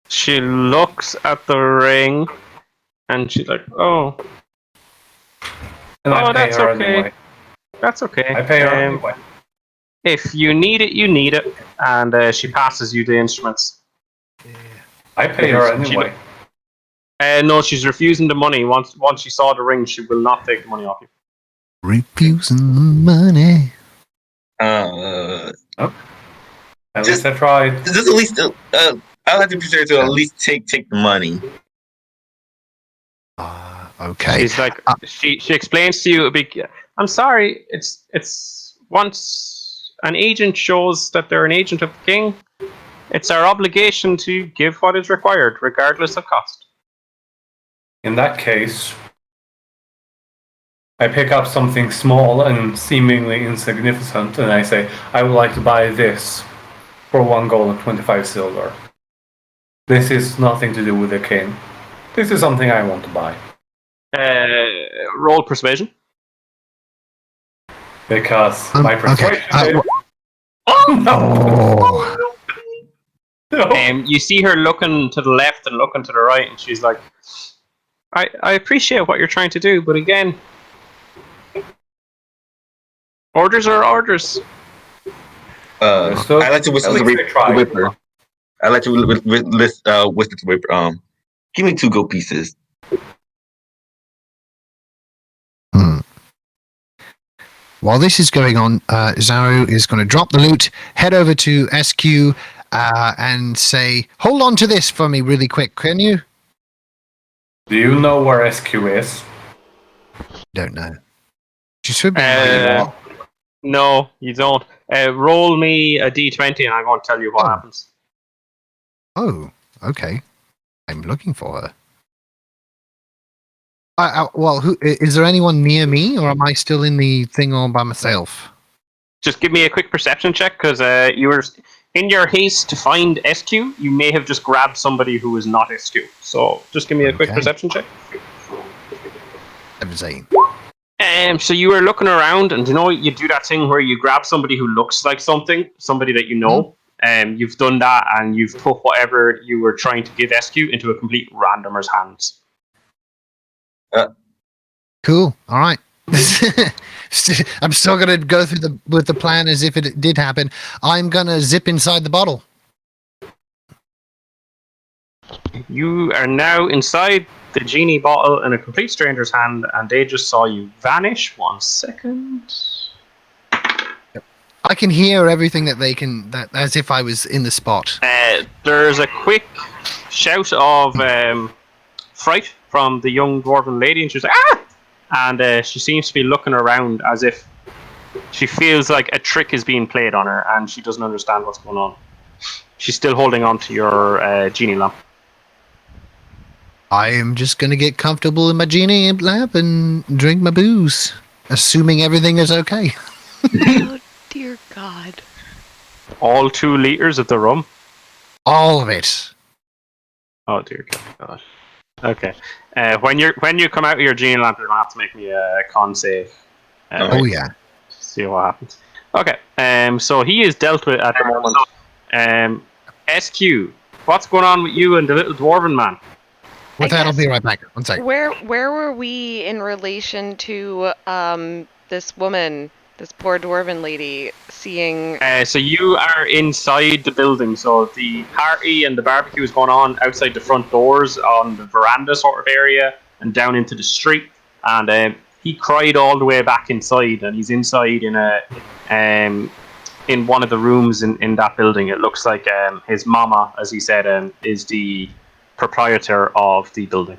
D: She looks at the ring, and she's like, "Oh,
B: And I pay
D: that's
B: her
D: okay.
B: anyway.
D: That's okay.
B: I pay her anyway.
D: If you need it, you need it." And she passes you the instruments.
B: I pay her
D: She
B: anyway.
D: No, she's refusing the money. Once she saw the ring, she will not take the money off you.
E: Refusing the money.
B: At least I tried.
C: Just at least I like to be sure to at least take the money.
E: Okay.
D: She's like, she explains to you a big. "I'm sorry. It's once an agent shows that they're an agent of the king, it's our obligation to give what is required, regardless of cost."
B: In that case, I pick up something small and seemingly insignificant, and I say, "I would like to buy this for 1 gold and 25 silver. This is nothing to do with the king. This is something I want to buy."
D: Roll persuasion.
B: Because my persuasion.
E: okay.
B: No. No.
D: You see her looking to the left and looking to the right, and she's like, I appreciate what you're trying to do, but again, orders are orders."
C: I like to whistle
B: At
C: the
B: least I tried.
C: whipper. I like to whistle the whipper. Give me 2 gold pieces.
E: While this is going on, Zaru is going to drop the loot, head over to SQ, and say, "Hold on to this for me really quick, can you?"
B: Do you know where SQ is?
E: Don't know. She should be.
D: No, you don't. Roll me a d20, and I'm going to tell you what happens.
E: Oh, okay. I'm looking for her. Well, is there anyone near me, or am I still in the thing all by myself?
D: Just give me a quick perception check, because you were in your haste to find SQ. You may have just grabbed somebody who is not SQ. So just give me a quick perception check.
E: 17.
D: So you were looking around, and you do that thing where you grab somebody who looks like somebody that you know. You've done that, and you've put whatever you were trying to give SQ into a complete randomer's hands.
E: Cool. All right. I'm still gonna go through with the plan as if it did happen. I'm gonna zip inside the bottle.
D: You are now inside the genie bottle in a complete stranger's hand, and they just saw you vanish. 1 second.
E: I can hear everything that as if I was in the spot.
D: There's a quick shout of fright from the young dwarven lady, and she's like, "Ah!" And she seems to be looking around as if she feels like a trick is being played on her, and she doesn't understand what's going on. She's still holding on to your genie lamp.
E: I am just gonna get comfortable in my genie lamp and drink my booze, assuming everything is okay.
A: Oh dear God.
D: All 2 liters of the rum.
E: All of it.
D: Oh dear God. Okay. When you come out of your genie lamp, you're gonna have to make me a con save.
E: Oh yeah.
D: See what happens. Okay. So he is dealt with at the moment. SQ, what's going on with you and the little dwarven man?
E: With
A: I
E: that, I'll
A: guess-
E: be right back. One sec.
A: Where were we in relation to this woman, this poor dwarven lady, seeing?
D: So you are inside the building. So the party and the barbecue is going on outside the front doors on the veranda sort of area and down into the street. And he cried all the way back inside, and he's inside in one of the rooms in that building. It looks like his mama, as he said, is the proprietor of the building.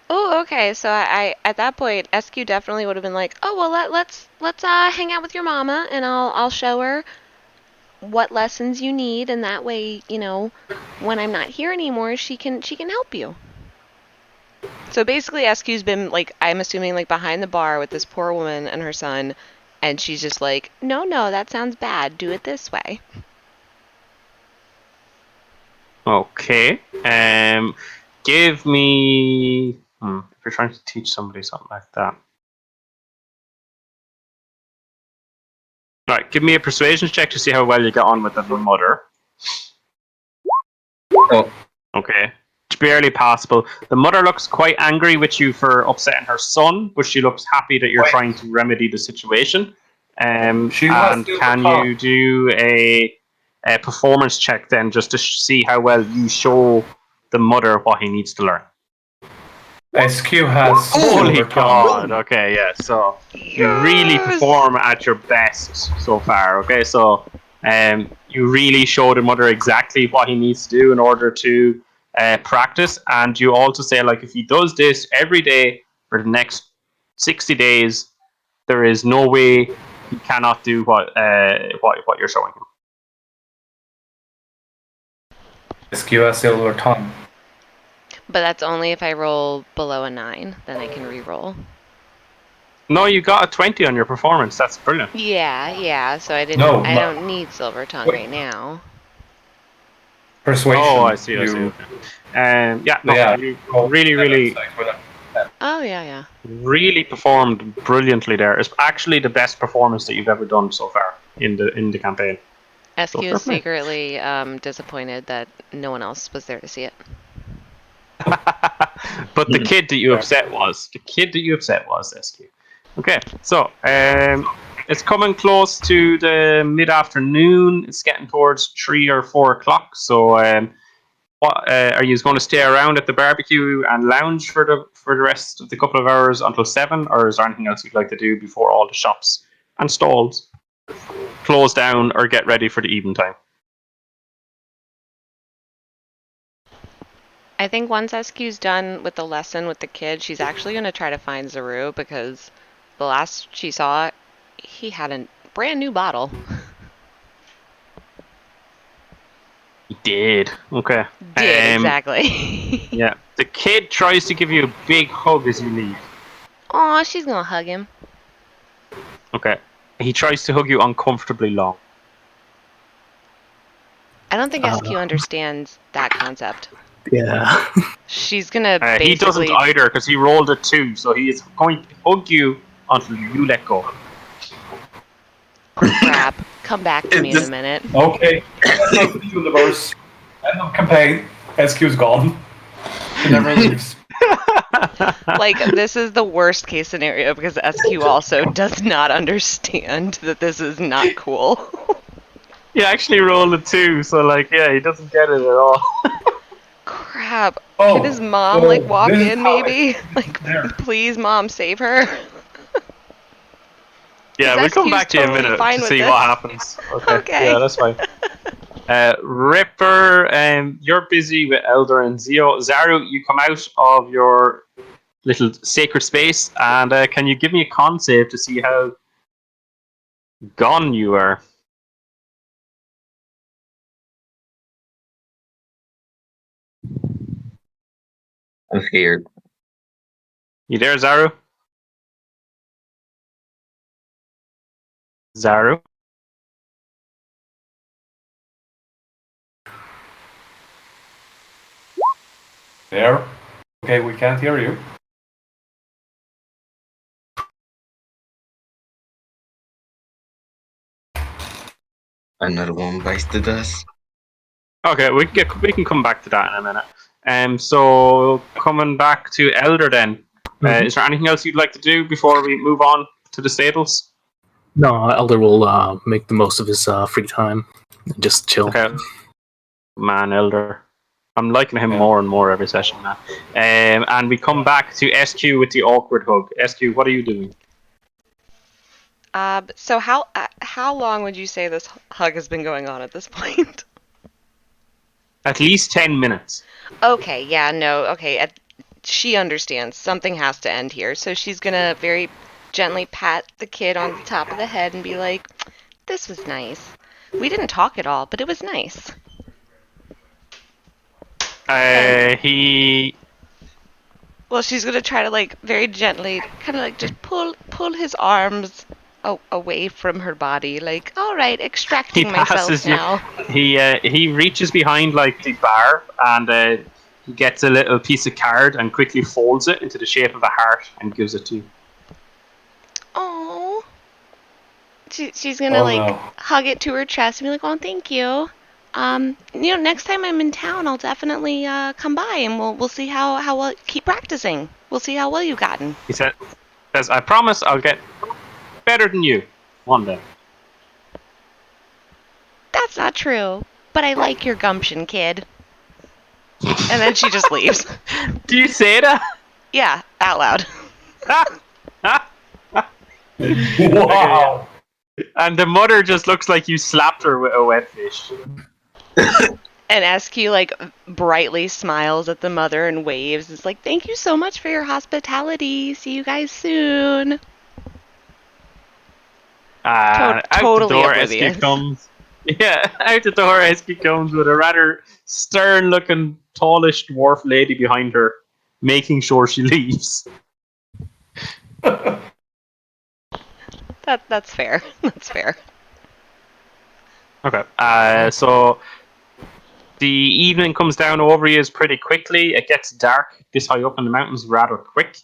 A: Oh, okay. So I at that point, SQ definitely would have been like, "Oh well, let's hang out with your mama, and I'll show her what lessons you need, and that way, you know, when I'm not here anymore, she can help you." So basically, SQ's been like, I'm assuming, like behind the bar with this poor woman and her son, and she's just like, "No, that sounds bad. Do it this way."
D: Okay. Give me. If you're trying to teach somebody something like that. Right, give me a persuasion check to see how well you get on with the mother.
C: Oh.
D: Okay. It's barely passable. The mother looks quite angry with you for upsetting her son, but she looks happy that you're trying to remedy the situation.
B: She
D: And
B: has to
D: can
B: talk.
D: you do a performance check then, just to see how well you show the mother what he needs to learn?
B: SQ has
D: Holy
B: silver
D: God!
B: tongue.
D: Okay, yeah. So you really perform at your best so far. Okay, so you really show the mother exactly what he needs to do in order to practice, and you also say, like, if he does this every day for the next 60 days, there is no way he cannot do what you're showing him.
B: SQ has silver tongue.
A: But that's only if I roll below a 9, then I can re-roll.
D: No, you got a 20 on your performance. That's brilliant.
A: Yeah. So I didn't.
B: No,
A: I
B: no.
A: don't need silver tongue
B: Wait.
A: right now.
B: Persuasion.
D: Oh, I see.
B: You-
D: Yeah, you really
A: Oh yeah.
D: really performed brilliantly there. It's actually the best performance that you've ever done so far in the campaign.
A: SQ
D: fair
A: is
D: play.
A: secretly disappointed that no one else was there to see it.
D: But the kid that you upset was SQ. Okay, so it's coming close to the mid-afternoon. It's getting towards 3 or 4 o'clock. So what are you going to stay around at the barbecue and lounge for the rest of the couple of hours until 7, or is there anything else you'd like to do before all the shops and stalls close down or get ready for the evening time?
A: I think once SQ's done with the lesson with the kid, she's actually going to try to find Zaru, because the last she saw, he had a brand new bottle.
D: He did. Okay.
A: Exactly.
D: Yeah. The kid tries to give you a big hug as you leave.
A: Aw, she's going to hug him.
D: Okay. He tries to hug you uncomfortably long.
A: I don't think SQ understands that concept.
F: Yeah.
A: She's going to basically...
D: He doesn't either, because he rolled a 2, so he is going to hug you until you let go.
A: Crap. Come back to me in a minute.
B: Okay. End of the universe. End of campaign. SQ's gone. He never leaves.
A: Like, this is the worst case scenario, because SQ also does not understand that this is not cool.
D: He actually rolled a 2, so like, yeah, he doesn't get it at all.
A: Crap.
B: Oh,
A: Can his mom,
B: oh,
A: like, walk
B: this is
A: in,
B: how
A: maybe?
B: it's
A: Like,
B: there.
A: please, mom, save her.
D: Yeah,
A: His
D: we'll come
A: SQ's
D: back to you in a
A: totally
D: minute
A: fine
D: to
A: with
D: see
A: this.
D: what happens.
A: Okay.
D: Yeah, that's fine. Ripper, you're busy with Elder and Zio. Zaru, you come out of your little sacred space, and can you give me a con save to see how gone you are?
C: I'm scared.
D: You there, Zaru? Zaru?
B: There. Okay, we can't hear you.
C: Another one bites the dust.
D: Okay, we can come back to that in a minute. So coming back to Elder then, is there anything else you'd like to do before we move on to the stables?
F: No, Elder will make the most of his free time and just chill.
D: Okay. Man, Elder. I'm liking him
B: Yeah.
D: more and more every session now. And we come back to SQ with the awkward hug. SQ, what are you doing?
A: So how long would you say this hug has been going on at this point?
D: At least 10 minutes.
A: Okay, yeah, no, okay. She understands. Something has to end here. So she's gonna very gently pat the kid on the top of the head and be like, "This was nice. We didn't talk at all, but it was nice." Well, she's gonna try to like very gently, kind of like just pull his arms away from her body, like, all right, extracting myself now.
D: He reaches behind like the bar and he gets a little piece of card and quickly folds it into the shape of a heart and gives it to you.
A: Oh. She's gonna hug it to her chest and be like, "Oh, thank you. Next time I'm in town, I'll definitely come by and we'll see how well keep practicing. We'll see how well you've gotten."
D: He says, "I promise I'll get better than you one day."
A: That's not true, but I like your gumption, kid. And then she just leaves.
D: Do you say that?
A: Yeah, out loud.
B: Wow.
D: And the mother just looks like you slapped her with a wet fish.
A: And SQ like brightly smiles at the mother and waves. It's like, "Thank you so much for your hospitality. See you guys soon."
D: Out
A: Totally
D: the door,
A: oblivious.
D: SQ comes. Yeah, out the door, SQ comes with a rather stern-looking, tallish dwarf lady behind her, making sure she leaves.
A: That's fair. That's fair.
D: Okay. So the evening comes down over you pretty quickly. It gets dark this high up in the mountains rather quick.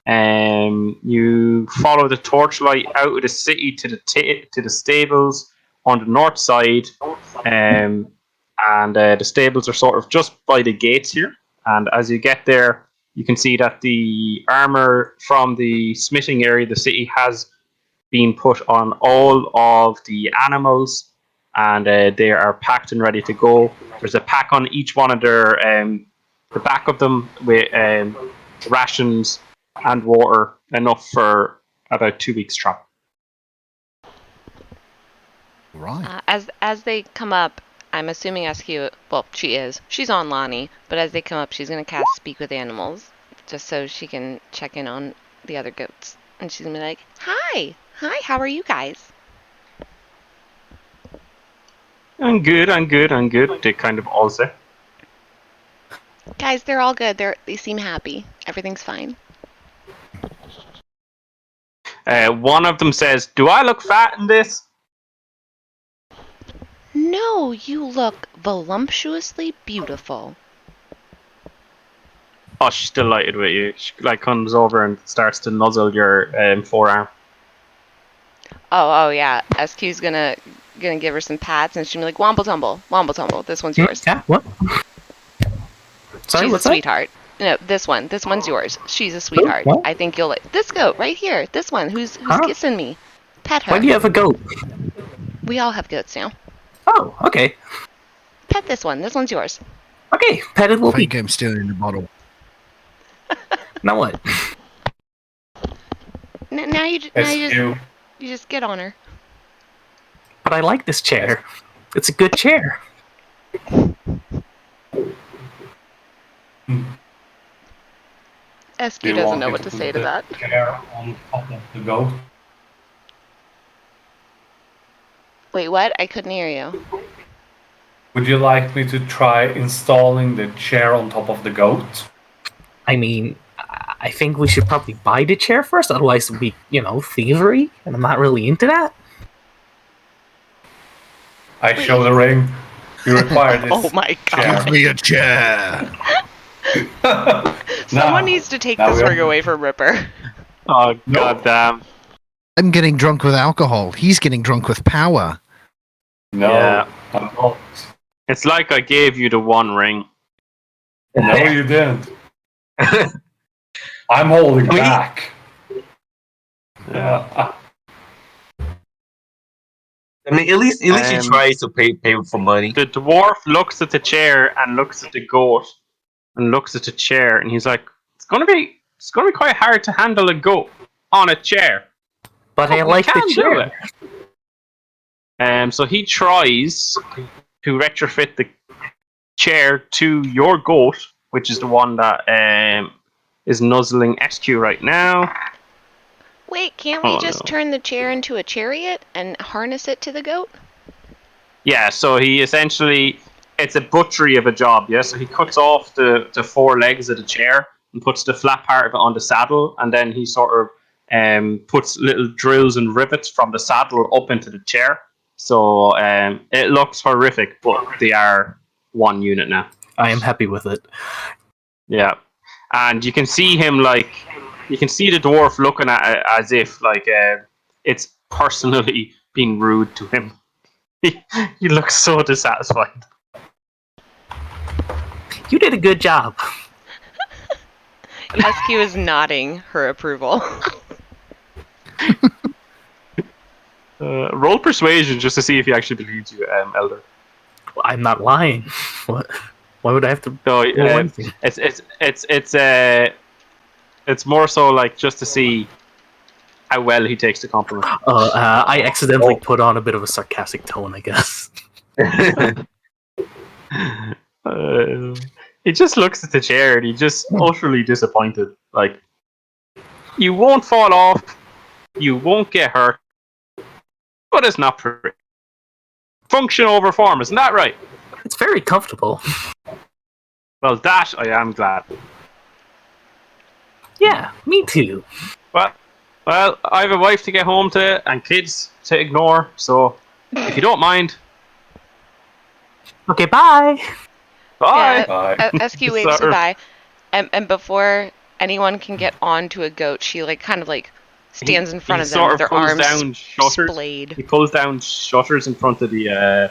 D: You follow the torchlight out of the city to the stables on the north side, and the stables are sort of just by the gates here. And as you get there, you can see that the armor from the smithing area of the city has been put on all of the animals, and they are packed and ready to go. There's a pack on each one of their the back of them with rations and water, enough for about 2 weeks' travel.
E: Right.
A: As they come up, I'm assuming SQ. Well, she's on Lonnie, but as they come up, she's gonna cast Speak with Animals, just so she can check in on the other goats, and she's gonna be like, "Hi, how are you guys?"
D: I'm good. They kind of all say.
A: Guys, they're all good. They seem happy. Everything's fine.
D: One of them says, "Do I look fat in this?"
A: No, you look voluptuously beautiful.
D: Oh, she's delighted with you. She comes over and starts to nuzzle your forearm.
A: Oh yeah. SQ's gonna give her some pats, and she'll be like, "Womble tumble. This one's yours."
F: Yeah, what? Sorry,
A: She's
F: what's
A: a
F: that?
A: sweetheart. No, this one's yours. She's a sweetheart.
F: what?
A: I think you'll like this goat right here. This one who's
F: Huh?
A: kissing me. Pet her.
F: Why do you have a goat?
A: We all have goats now.
F: Oh, okay.
A: Pet this one. This one's yours.
F: Okay, petted will
E: I
F: be.
E: think I'm still in the bottle.
F: Now what?
A: Now you just get on her.
F: But I like this chair. It's a good chair.
A: SQ
B: Do you
A: doesn't
B: want
A: know
B: me
A: what to
B: put
A: say to
B: the
A: that.
B: chair on top of the goat?
A: Wait, what? I couldn't hear you.
B: Would you like me to try installing the chair on top of the goat?
F: I mean, I think we should probably buy the chair first, otherwise it'll be, thievery, and I'm not really into that.
B: I show the ring. You require this
A: Oh my god.
E: Give me a chair.
A: Someone needs to take
B: now
A: this
B: we
A: ring
B: all-
A: away from Ripper.
D: Oh
B: No.
D: goddamn!
E: I'm getting drunk with alcohol. He's getting drunk with power.
B: No,
D: Yeah.
B: I'm not.
D: It's like I gave you the one ring.
B: No, you didn't. I'm holding
C: We-
B: back.
D: Yeah.
C: I mean, at least he
D: Um,
C: tries to pay for money.
D: The dwarf looks at the chair and looks at the goat and looks at the chair, and he's like, "It's gonna be quite hard to handle a goat on a chair."
F: But I
D: we
F: like the
D: can do
F: chair.
D: it. So he tries to retrofit the chair to your goat, which is the one that is nuzzling SQ right now.
A: Wait, can't we
D: Oh,
A: just
D: no.
A: turn the chair into a chariot and harness it to the goat?
D: Yeah, so he essentially, it's a butchery of a job, yeah? So he cuts off the 4 legs of the chair and puts the flat part of it on the saddle, and then he sort of puts little drills and rivets from the saddle up into the chair. So it looks horrific, but they are one unit now.
F: I am happy with it.
D: Yeah. And you can see him, you can see the dwarf looking at it as if, it's personally being rude to him. He looks so dissatisfied.
F: You did a good job.
A: SQ is nodding her approval.
D: Roll persuasion just to see if he actually believes you, Elder.
F: I'm not lying. What? Why would I have to
D: No,
F: roll anything?
D: it's more so like just to see how well he takes the compliment.
F: I accidentally put on a bit of a sarcastic tone, I guess.
D: He just looks at the chair and he's just utterly disappointed. Like, you won't fall off, you won't get hurt, but it's not pretty. Function over form, isn't that right?
F: It's very comfortable.
D: Well, that I am glad.
F: Yeah, me too.
D: Well, I have a wife to get home to and kids to ignore, so if you don't mind,
F: Okay, bye.
D: bye.
B: Bye.
A: SQ waves
D: Sorry.
A: goodbye. And before anyone can get onto a goat, she kind of stands in front
D: He
A: of them
D: sort
A: with
D: of
A: her
D: pulls
A: arms
D: down shutters.
A: splayed.
D: He pulls down shutters in front of the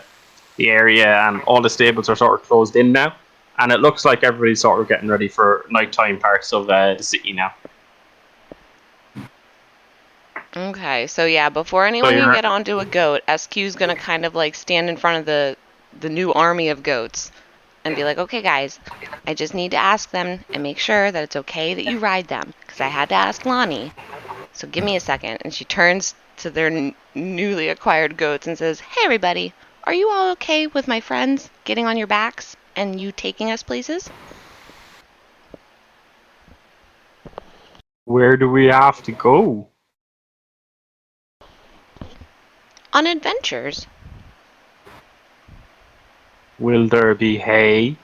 D: area, and all the stables are sort of closed in now. And it looks like everybody's sort of getting ready for nighttime parts of the city now.
A: Okay, so yeah, before anyone can
D: you're-
A: get onto a goat, SQ's gonna kind of stand in front of the new army of goats and be like, okay guys, I just need to ask them and make sure that it's okay that you ride them, because I had to ask Lonnie. So give me a second. And she turns to their newly acquired goats and says, hey everybody, are you all okay with my friends getting on your backs and you taking us places?
D: Where do we have to go?
A: On adventures.
D: Will there be hay?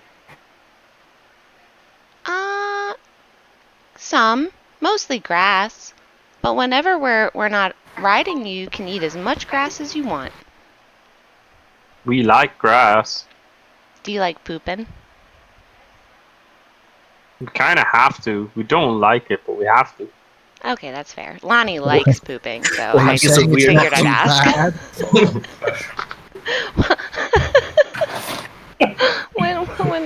A: Some. Mostly grass. But whenever we're not riding you can eat as much grass as you want.
D: We like grass.
A: Do you like pooping?
D: We kind of have to. We don't like it, but we have to.
A: Okay, that's fair. Lonnie likes pooping, so
F: Well,
A: I
F: I'm
A: just
F: saying it's
A: figured I'd
E: not
A: ask.
E: too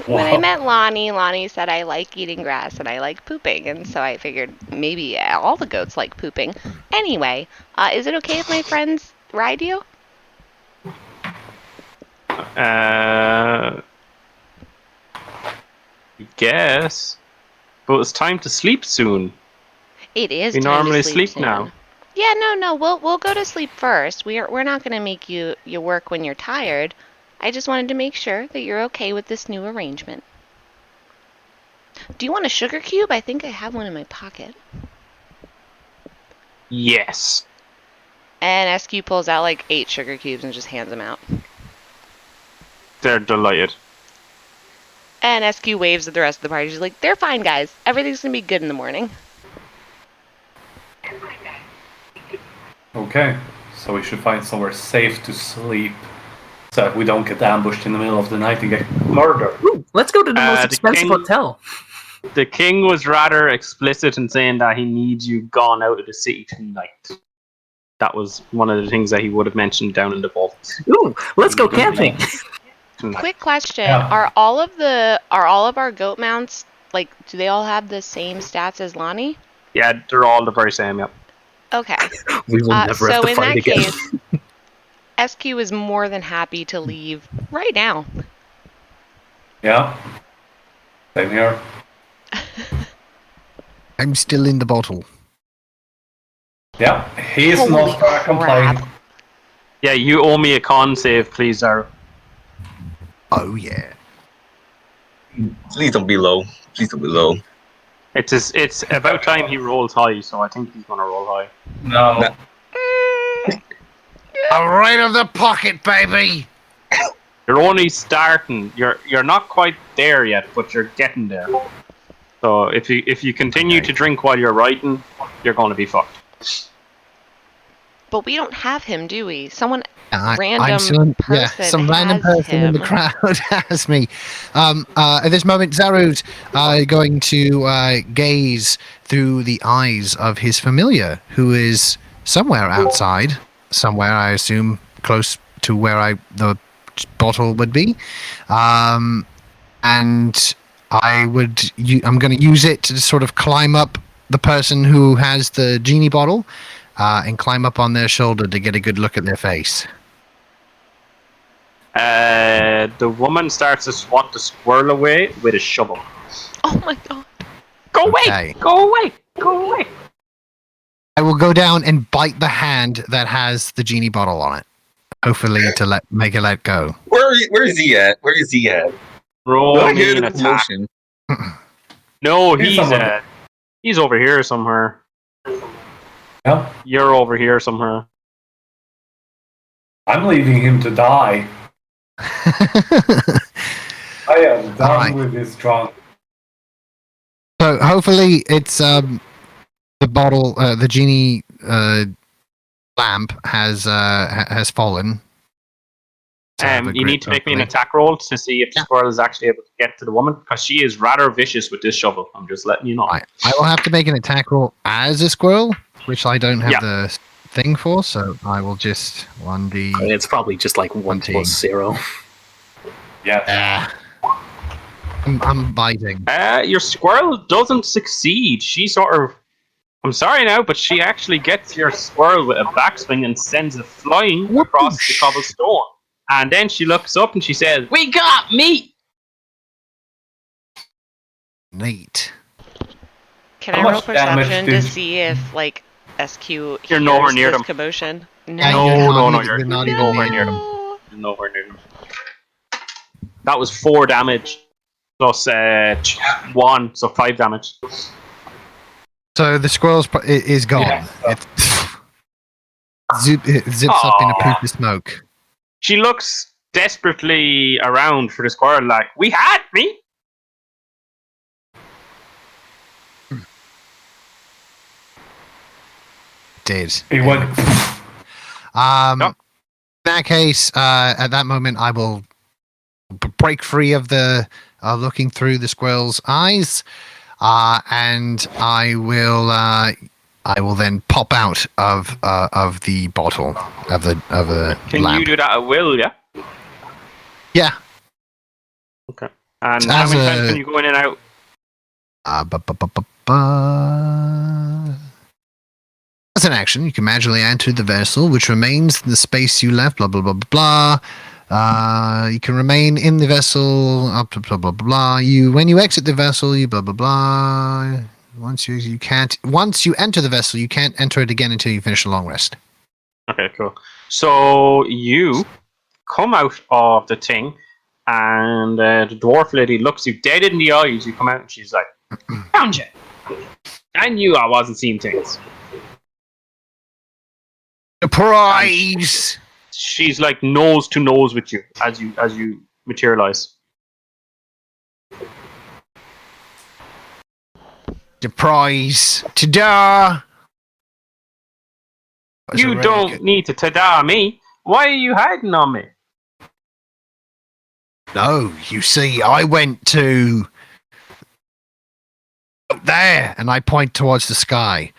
A: When I met Lonnie, Lonnie said I like eating grass and I like pooping, and so I figured maybe all the goats like pooping. Anyway, is it okay if my friends ride you?
D: I guess. But it's time to sleep soon.
A: It is.
D: We
A: time
D: normally
A: to
D: sleep
A: soon.
D: now.
A: Yeah, no. We'll go to sleep first. We're not gonna make you work when you're tired. I just wanted to make sure that you're okay with this new arrangement. Do you want a sugar cube? I think I have one in my pocket.
D: Yes.
A: And SQ pulls out 8 sugar cubes and just hands them out.
D: They're delighted.
A: And SQ waves at the rest of the party. She's like, they're fine, guys. Everything's gonna be good in the morning.
B: Okay, so we should find somewhere safe to sleep, so that we don't get ambushed in the middle of the night and get murdered.
F: Ooh, let's go to the most
D: The
F: expensive
D: king-
F: hotel.
D: The king was rather explicit in saying that he needs you gone out of the city tonight. That was one of the things that he would have mentioned down in the vault.
F: Ooh, let's go camping.
D: Tonight.
A: Quick question:
B: Yeah.
A: Are all of our goat mounts like? Do they all have the same stats as Lonnie?
D: Yeah, they're all the very same. Yep.
A: Okay.
F: We will never have
A: So
F: to
A: in
F: fight
A: that
F: again.
A: case, SQ is more than happy to leave right now.
B: Yeah. Same here.
E: I'm still in the bottle.
B: Yeah, he's
A: Holy
B: not gonna complain.
A: crap.
D: Yeah, you owe me a con save, please, Zara.
E: Oh yeah.
C: Please don't be low. Please don't be low.
D: It's about time he rolls high, so I think he's gonna roll high.
B: No.
C: No.
E: Right of the pocket, baby.
D: You're only starting. You're not quite there yet, but you're getting there. So if you continue to drink while you're writing, you're going to be fucked.
A: But we don't have him, do we? Someone
E: I'm
A: random
E: still in,
A: person
E: some random
A: has
E: person in the
A: him.
E: crowd has me. At this moment, Zaru's going to gaze through the eyes of his familiar, who is somewhere outside, somewhere I assume close to where the bottle would be, and I'm going to use it to sort of climb up the person who has the genie bottle. And climb up on their shoulder to get a good look at their face.
D: The woman starts to swat the squirrel away with a shovel.
A: Oh my god.
D: Go away!
E: Okay.
D: Go away! Go away!
E: I will go down and bite the hand that has the genie bottle on it. Hopefully to make it let go.
C: Where is he at? Where is he at?
D: Roll
C: I
D: me
C: hear
D: an
C: the
D: attack.
C: commotion.
D: No,
B: Here's
D: he's
B: someone.
D: he's over here somewhere.
B: Yeah.
D: You're over here somewhere.
B: I'm leaving him to die. I am done
E: Alright.
B: with this drunk.
E: So hopefully it's the bottle, the genie lamp has fallen. So have a
D: You
E: grip,
D: need to make me an
E: hopefully.
D: attack roll to see if the
E: Yeah.
D: squirrel is actually able to get to the woman, because she is rather vicious with this shovel. I'm just letting you know.
E: I will have to make an attack roll as a squirrel, which I don't have
D: Yeah.
E: the thing for, so I will just 1d.
F: It's probably just like 1
E: 1T.
F: plus 0.
B: Yeah.
E: I'm biting.
D: Your squirrel doesn't succeed. She sort of. I'm sorry now, but she actually gets your squirrel with a backswing and sends it flying across the cobblestone. And then she looks up and she says, "We got meat!"
E: Neat.
A: Can
B: How
A: I roll
B: much damage
A: perception
B: did-
A: to see if like SQ
D: You're
A: hears
D: nowhere near
A: this
D: them.
A: commotion?
E: Yeah,
D: No,
E: you're
D: no,
E: not-
D: no,
E: you're not
D: you're
E: even
D: nowhere
E: near
D: near them.
A: No.
D: You're nowhere near them. That was 4 damage plus 1, so 5 damage.
E: So the squirrel is gone.
B: Yeah.
E: It zips up in a
D: Aw.
E: poof of smoke.
D: She looks desperately around for the squirrel, like, "We had meat!"
B: He
E: Did.
B: went.
E: In that case, at that moment, I will break free of the looking through the squirrel's eyes, and I will then pop out of the bottle of the
D: Can
E: lamp.
D: you do that at will, yeah?
E: Yeah.
D: And
E: As
D: how many
E: a-
D: times can you go in and out?
E: As an action, you can magically enter the vessel, which remains in the space you left. Blah blah blah blah blah. You can remain in the vessel up to blah blah blah. When you exit the vessel, you blah blah blah. Once you enter the vessel, you can't enter it again until you finish a long rest.
D: Okay, cool. So you come out of the thing, and the dwarf lady looks you dead in the eyes. You come out, and she's like, "Found you! I knew I wasn't seeing things."
E: Surprise!
D: She's like nose to nose with you as you materialize.
E: the prize. Ta-da! That was a
D: You
E: really
D: don't
E: good-
D: need to ta-da me. Why are you hiding on me?
E: No, you see, I went to up there, and I point towards the sky.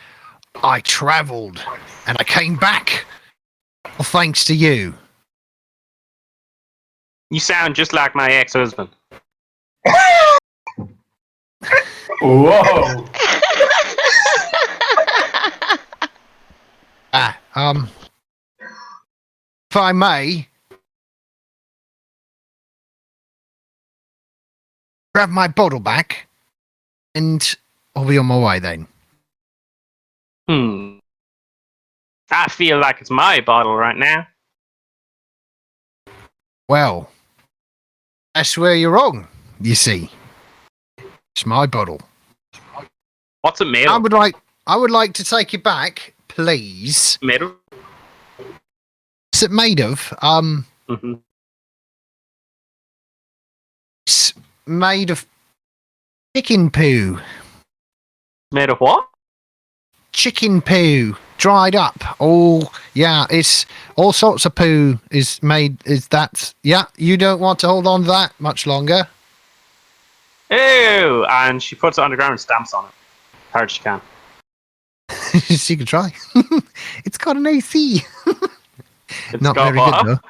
E: I travelled, and I came back. Well, thanks to you.
D: You sound just like my ex-husband.
B: Whoa!
E: If I may, grab my bottle back, and I'll be on my way then.
D: I feel like it's my bottle right now.
E: Well, that's where you're wrong, you see. It's my bottle.
D: What's it made
E: I
D: of?
E: would like to take it back, please.
D: Made of?
E: What's it made of?
D: Mm-hmm.
E: It's made of chicken poo.
D: Made of what?
E: Chicken poo. Dried up. Oh, yeah, it's all sorts of poo is made. Is that? Yeah, you don't want to hold on to that much longer.
D: Ew! And she puts it on the ground and stamps on it. Hard as she can.
E: She can try. It's got an AC.
D: It's
E: Not
D: got
E: very
D: what?
E: good, though.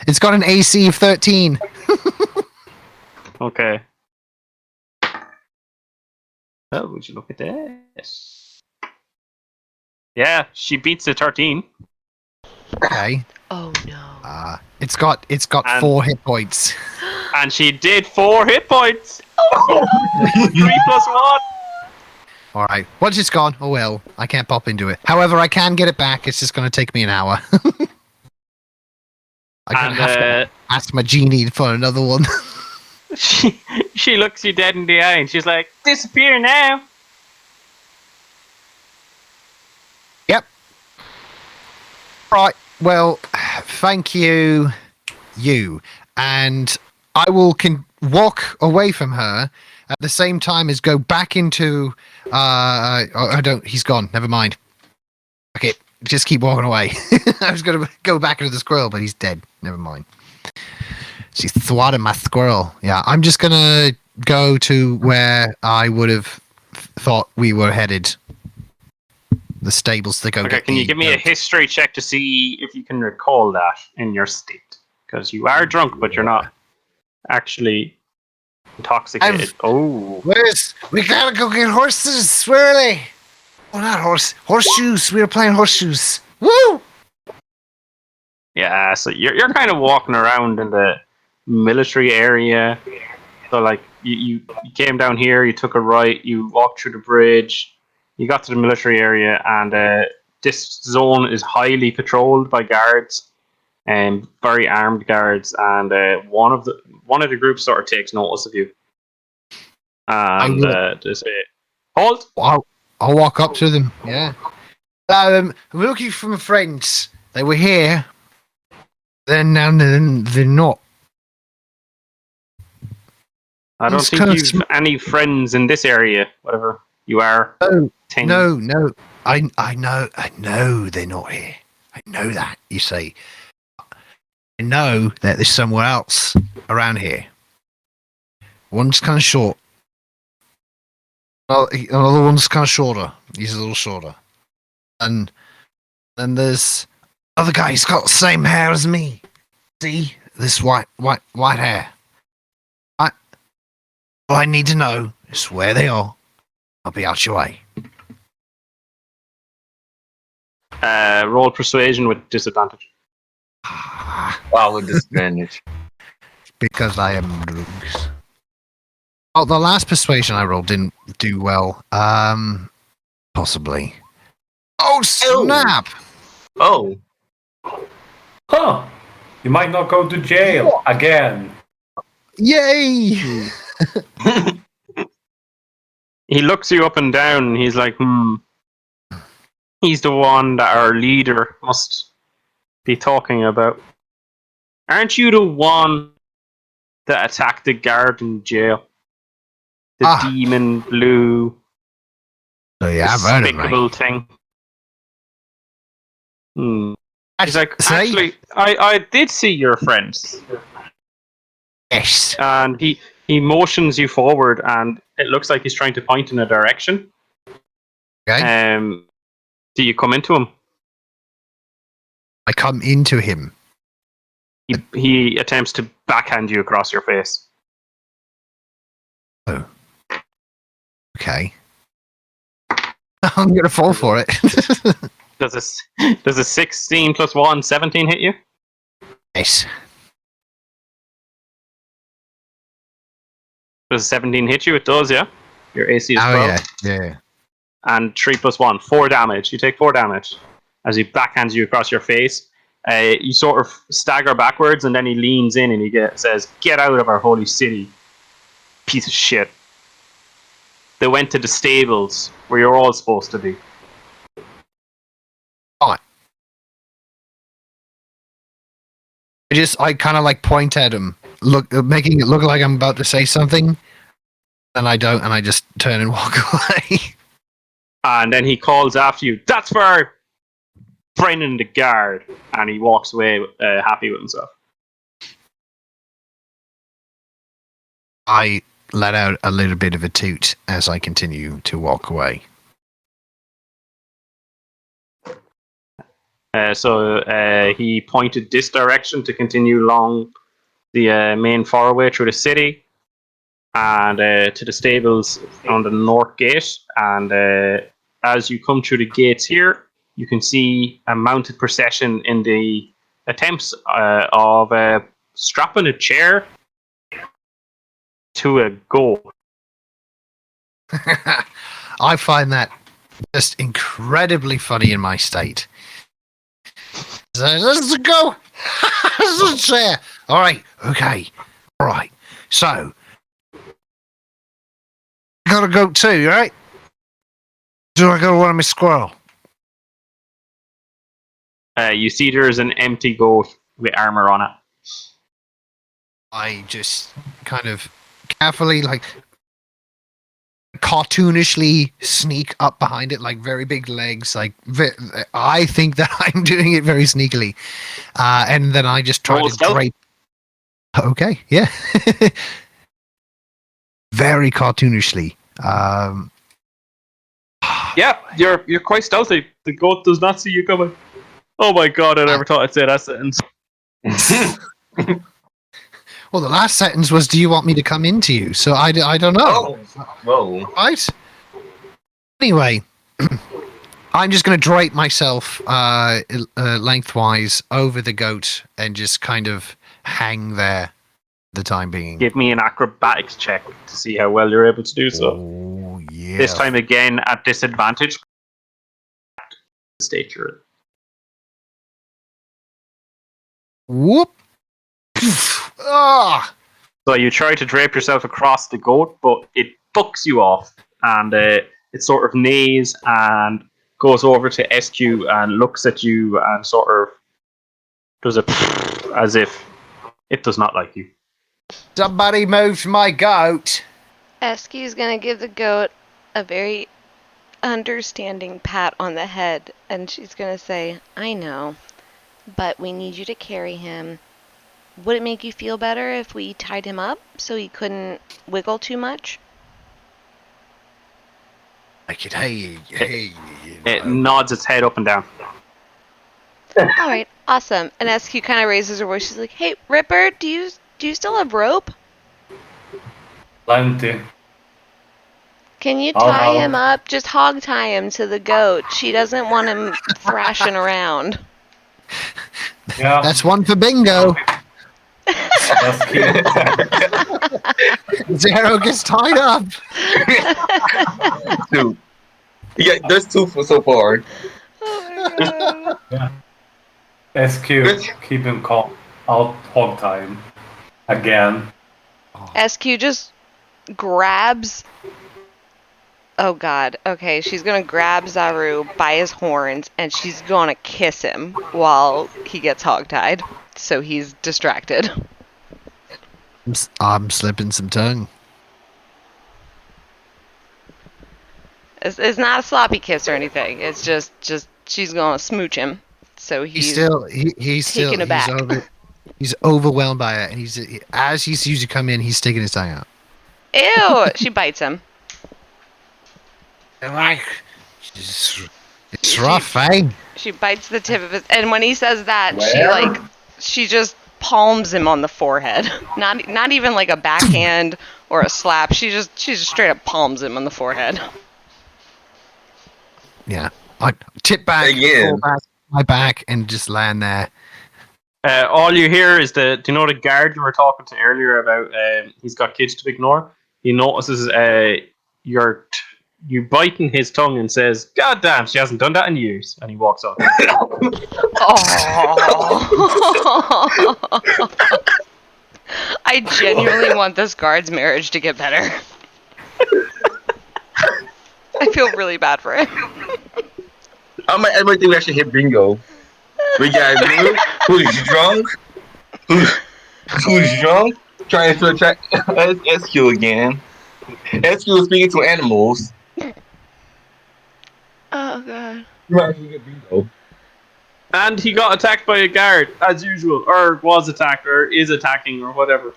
E: It's got an AC of 13.
D: Okay. Oh, would you look at this? Yeah, she beats a 13.
E: Okay.
A: Oh no.
E: It's got
D: And-
E: 4 hit points.
D: And she did 4 hit points!
A: Oh
D: 3 plus 1!
E: All right. Once it's gone, oh well. I can't pop into it. However, I can get it back. It's just going to take me an hour. I'm going
D: And
E: to have to ask my genie for another one.
D: she looks you dead in the eye and she's like, disappear now!
E: Yep. Right. Well, thank you, and I will walk away from her at the same time as go back into. I don't. He's gone. Never mind. Okay, just keep walking away. I was gonna go back into the squirrel, but he's dead. Never mind. She swatted my squirrel. Yeah, I'm just gonna go to where I would have thought we were headed. The stables to go.
D: Okay,
E: get
D: can you
E: the
D: give me a
E: goat.
D: history check to see if you can recall that in your state? Because you are drunk, but you're not actually intoxicated.
E: We gotta go get horses, swirly. Oh, not horseshoes. We were playing horseshoes. Woo!
D: Yeah, so you're kind of walking around in the military area. So like you came down here, you took a right, you walked through the bridge, you got to the military area, and this zone is highly patrolled by guards, and very armed guards, and one of the groups sort of takes notice of you, and they say, "Halt!"
E: I'll walk up to them. Yeah. I'm looking for my friends. They were here. Then now they're not.
D: I don't
E: It's
D: think
E: kinda
D: you've any friends in this area, whatever you are.
E: No,
D: 10.
E: no. I know they're not here. I know that. You see. I know that there's somewhere else around here. One's kind of short. Well, another one's kind of shorter. He's a little shorter. And then there's other guy. He's got the same hair as me. See this white hair. All I need to know is where they are. I'll be out your way.
D: Roll persuasion with disadvantage.
C: Wow, with disadvantage.
E: Because I am drugs. Oh, the last persuasion I rolled didn't do well. Possibly. Oh, snap!
C: Oh,
B: Huh. You might not go to jail again.
E: Yay!
D: He looks you up and down and he's like, he's the one that our leader must be talking about. Aren't you the one that attacked the guard in jail? The demon blue
E: So yeah, I've heard of me.
D: despicable thing. He's like,
E: See?
D: actually, I did see your friends.
E: Yes.
D: And he motions you forward, and it looks like he's trying to point in a direction.
E: Okay.
D: Do you come into him?
E: I come into him.
D: He attempts to backhand you across your face.
E: Oh. Okay. I'm gonna fall for it.
D: Does a 16 plus 1, 17 hit you?
E: Yes.
D: Does a 17 hit you? It does, yeah. Your AC is 12.
E: Yeah.
D: And 3 plus 1, 4 damage. You take 4 damage as he backhands you across your face. You sort of stagger backwards, and then he leans in and he says, "Get out of our holy city, piece of shit." They went to the stables where you're all supposed to be.
E: I kind of like point at him, making it look like I'm about to say something, and I don't, and I just turn and walk away.
D: And then he calls after you, "That's for our friend in the guard," and he walks away happy with himself.
E: I let out a little bit of a toot as I continue to walk away.
D: So he pointed this direction to continue along the main fairway through the city and to the stables on the north gate. And as you come through the gates here, you can see a mounted procession in the attempts of strapping a chair to a goat.
E: I find that just incredibly funny in my state. So let's go. Let's share. All right. Okay. All right. So, got a goat too, right? Do I got one of my squirrel?
D: You see there's an empty goat with armor on it.
E: I just kind of carefully, like, cartoonishly sneak up behind it, like very big legs. Like I think that I'm doing it very sneakily, and then I just try to drape. Okay, yeah, very cartoonishly.
D: Yeah, you're quite stealthy. The goat does not see you coming. Oh my god! I never thought I'd say that sentence.
E: Well, the last sentence was, "Do you want me to come into you?" So I don't know.
C: Oh, whoa.
E: Right. Anyway, I'm just going to drape myself lengthwise over the goat and just kind of hang there for the time being.
D: Give me an acrobatics check to see how well you're able to do so.
E: Oh, yeah.
D: This time again at disadvantage. State you're in.
E: Whoop. Ah.
D: So you try to drape yourself across the goat, but it bucks you off, and it sort of neighs and goes over to SQ and looks at you and sort of does a as if it does not like you.
E: Somebody moves my goat.
A: Esky's gonna give the goat a very understanding pat on the head, and she's gonna say, "I know, but we need you to carry him. Would it make you feel better if we tied him up so he couldn't wiggle too much?"
E: Like it, hey.
D: It nods its head up and down.
A: All right, awesome. And SQ kind of raises her voice. She's like, "Hey, Ripper, do you still have rope?
B: Plenty.
A: Can you
B: I'll
A: tie
B: help.
A: him up? Just hog tie him to the goat. She doesn't want him thrashing around."
B: Yeah.
E: That's one for bingo.
B: That's cute.
E: Zero gets tied up.
C: Dude. Yeah, there's 2 so far.
A: Oh my god.
B: SQ, keep him calm. I'll hog tie him. Again.
A: SQ just grabs. Oh god. Okay, she's gonna grab Zaru by his horns and she's gonna kiss him while he gets hogtied. So he's distracted.
E: I'm slipping some tongue.
A: It's not a sloppy kiss or anything. It's just she's gonna smooch him. So
E: He's
A: he's
E: still
A: taken aback.
E: he's overwhelmed by it, and as he sees you come in, he's sticking his tongue out.
A: Ew! She bites him.
E: It's rough, eh?
A: She bites the tip of his, and when he says that,
B: Where?
A: she just palms him on the forehead. Not even like a backhand or a slap. She just straight up palms him on the forehead.
E: Yeah. I tip back,
C: Again.
E: fall back, my back, and just land there.
D: All you hear is do you know the guard you were talking to earlier about? He's got kids to ignore. He notices you biting his tongue and says, "God damn, she hasn't done that in years," and he walks out.
A: Oh. I genuinely want this guard's marriage to get better. I feel really bad for him.
C: I might think we actually hit bingo. We got you, who's drunk, who's drunk, trying to attract SQ again. SQ is speaking to animals.
A: Oh god.
C: You might actually get bingo.
D: And he got attacked by a guard, as usual, or was attacked, or is attacking, or whatever.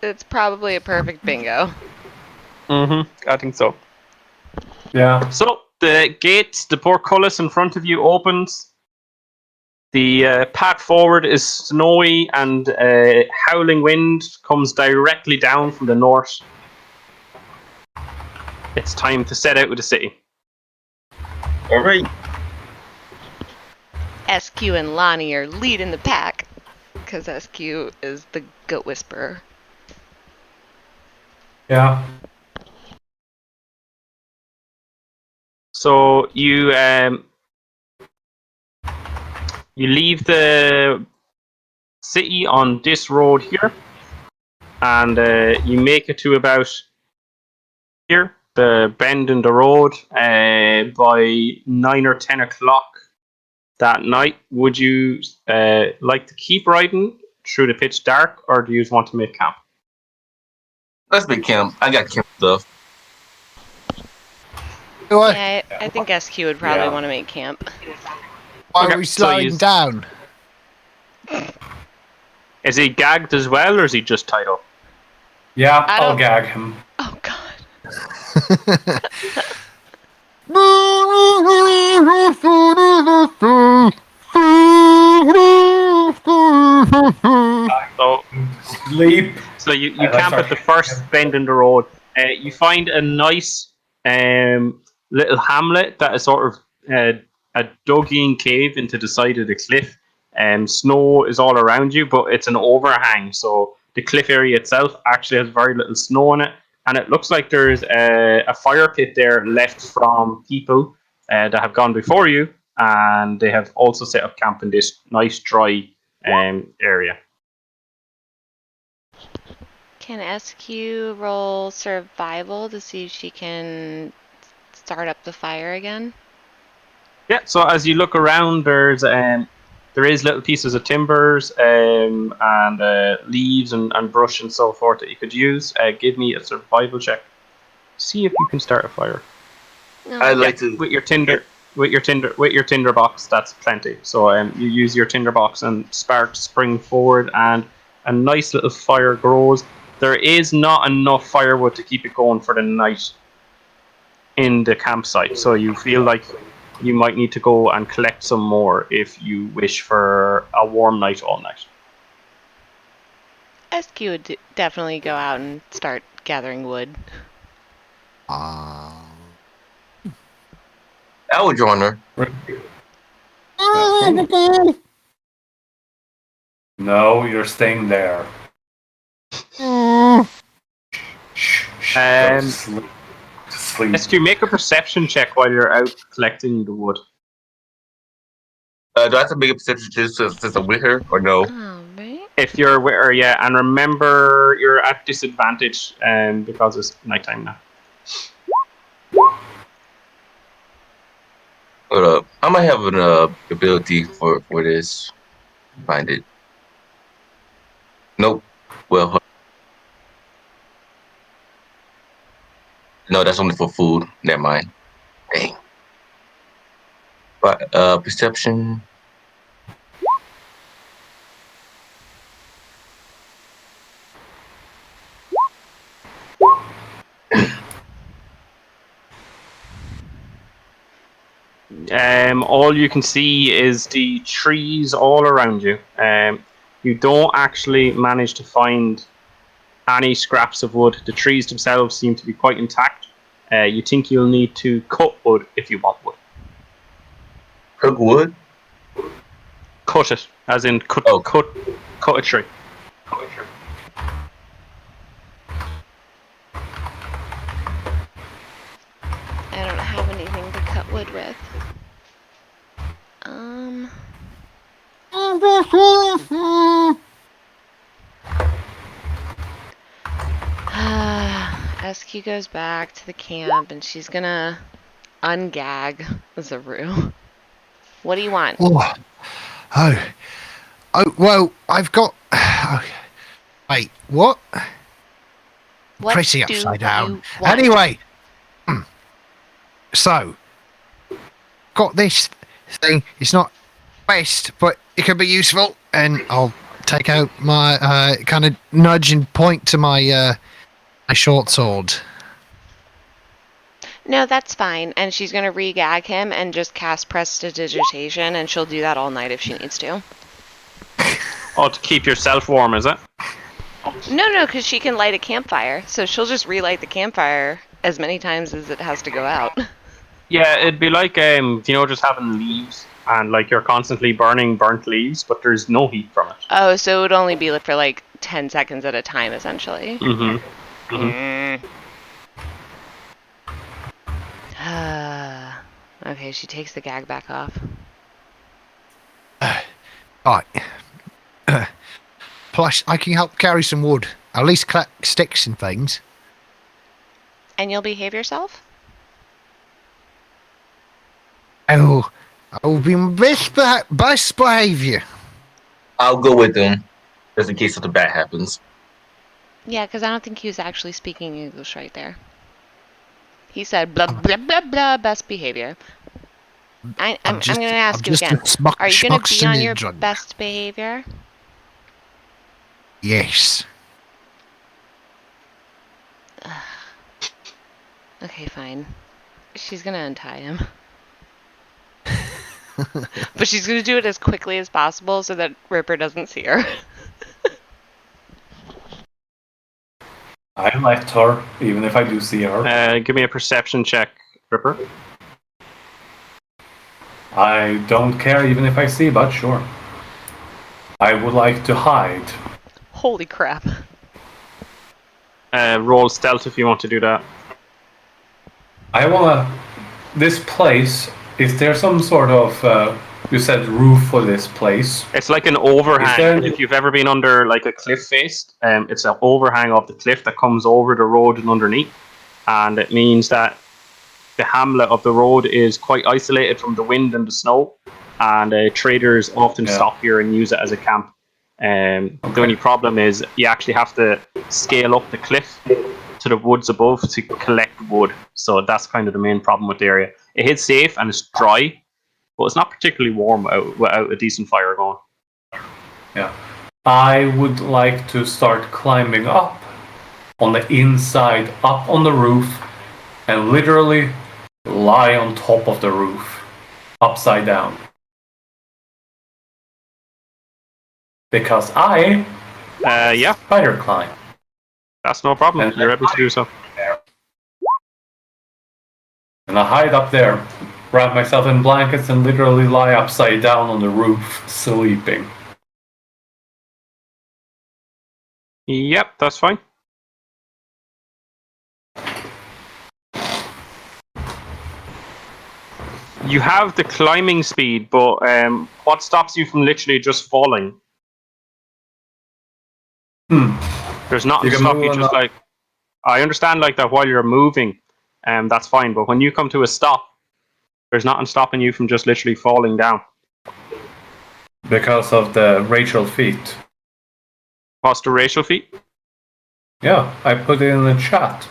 A: It's probably a perfect bingo.
D: I think so.
B: Yeah.
D: So, the gates, the portcullis in front of you opens. The path forward is snowy, and howling wind comes directly down from the north. It's time to set out with the city.
C: All right.
A: SQ and Lonnie are leading the pack, because SQ is the goat whisperer.
B: Yeah.
D: So you leave the city on this road here, and you make it to about here, the bend in the road, by 9 or 10 o'clock that night. Would you like to keep riding through the pitch dark, or do you want to make camp?
C: Let's make camp. I got camp stuff.
A: Yeah, I think SQ would probably want to make camp.
E: Why
D: Okay,
E: are we
D: so
E: sliding
D: you-
E: down?
D: Is he gagged as well, or is he just tied up?
B: Yeah,
A: I
B: I'll
A: don't-
B: gag him.
A: Oh god.
D: So
B: Sleep.
D: So you
B: I like
D: camp at the first bend in the road. You find a nice little hamlet that is sort of a dug-in cave into the side of the cliff. Snow is all around you, but it's an overhang, so the cliff area itself actually has very little snow in it. And it looks like there's a fire pit there left from people that have gone before you, and they have also set up camp in this nice dry area.
A: Can SQ roll survival to see if she can start up the fire again?
D: Yeah, so as you look around, there is little pieces of timbers and leaves and brush and so forth that you could use. Give me a survival check. See if you can start a fire.
A: No.
C: I'd like to.
D: With your tinder box. That's plenty. So you use your tinder box and sparks spring forward, and a nice little fire grows. There is not enough firewood to keep it going for the night in the campsite, so you feel like you might need to go and collect some more if you wish for a warm night all night.
A: SQ would definitely go out and start gathering wood.
C: I would join her.
B: No, you're staying there. Shh, go to sleep. To sleep.
D: SQ, make a perception check while you're out collecting the wood.
C: Do I have to make a perception check since I'm with her, or no?
A: Alright.
D: If you're with her, yeah, and remember you're at disadvantage because it's nighttime now.
C: Hold up. I might have an ability for this. Find it. Nope. Well, no, that's only for food. Never mind. Dang. But perception.
D: All you can see is the trees all around you. You don't actually manage to find any scraps of wood. The trees themselves seem to be quite intact. You think you'll need to cut wood if you want wood.
C: Cook wood.
D: Cut it, as in cut a tree.
A: I don't have anything to cut wood with. SQ goes back to the camp and she's gonna ungag Zaru. What do you want?
E: Oh, well, I've got. Oh, wait, what?
A: What
E: Pretty
A: do
E: upside
A: you
E: down.
A: want?
E: Anyway, so got this thing. It's not best, but it can be useful, and I'll take out my kind of nudge and point to my my short sword.
A: No, that's fine. And she's gonna re-gag him and just cast Prestidigitation, and she'll do that all night if she needs to.
D: Oh, to keep yourself warm, is it?
A: No, because she can light a campfire, so she'll just relight the campfire as many times as it has to go out.
D: Yeah, it'd be like just having leaves and like you're constantly burning burnt leaves, but there's no heat from it.
A: Oh, so it would only be for like 10 seconds at a time, essentially. Okay, she takes the gag back off.
E: Right. Plus, I can help carry some wood. At least collect sticks and things.
A: And you'll behave yourself?
E: Oh, I'll be my best behavior.
C: I'll go with them, just in case something bad happens.
A: Yeah, because I don't think he was actually speaking English right there. He said blah blah blah blah, best behavior. I'm going to ask you again. Are you going to be on your best behavior?
E: Yes.
A: Okay, fine. She's going to untie him. But she's going to do it as quickly as possible so that Ripper doesn't see her.
B: I let her, even if I do see her.
D: Give me a perception check, Ripper.
B: I don't care even if I see, but sure. I would like to hide.
A: Holy crap.
D: Roll stealth if you want to do that.
B: I wanna... This place, is there some sort of... you said roof for this place?
D: It's like an overhang. If you've ever been under like a cliff face, it's an overhang of the cliff that comes over the road and underneath. And it means that the hamlet of the road is quite isolated from the wind and the snow. And traders often stop here and use it as a camp. The only problem is you actually have to scale up the cliff to the woods above to collect wood. So that's kind of the main problem with the area. It is safe and it's dry, but it's not particularly warm without a decent fire going.
B: Yeah. I would like to start climbing up on the inside, up on the roof, and literally lie on top of the roof, upside down. Because I spider climb.
D: That's no problem.
B: And
D: you're able to do so.
B: And I hide up there, wrap myself in blankets, and literally lie upside down on the roof, sleeping.
D: Yep, that's fine. You have the climbing speed, but what stops you from literally just falling? There's nothing to stop you. Just like I understand, like that while you're moving, that's fine. But when you come to a stop, there's nothing stopping you from just literally falling down.
B: Because of the racial feat.
D: What's the racial feat?
B: Yeah, I put it in the chat.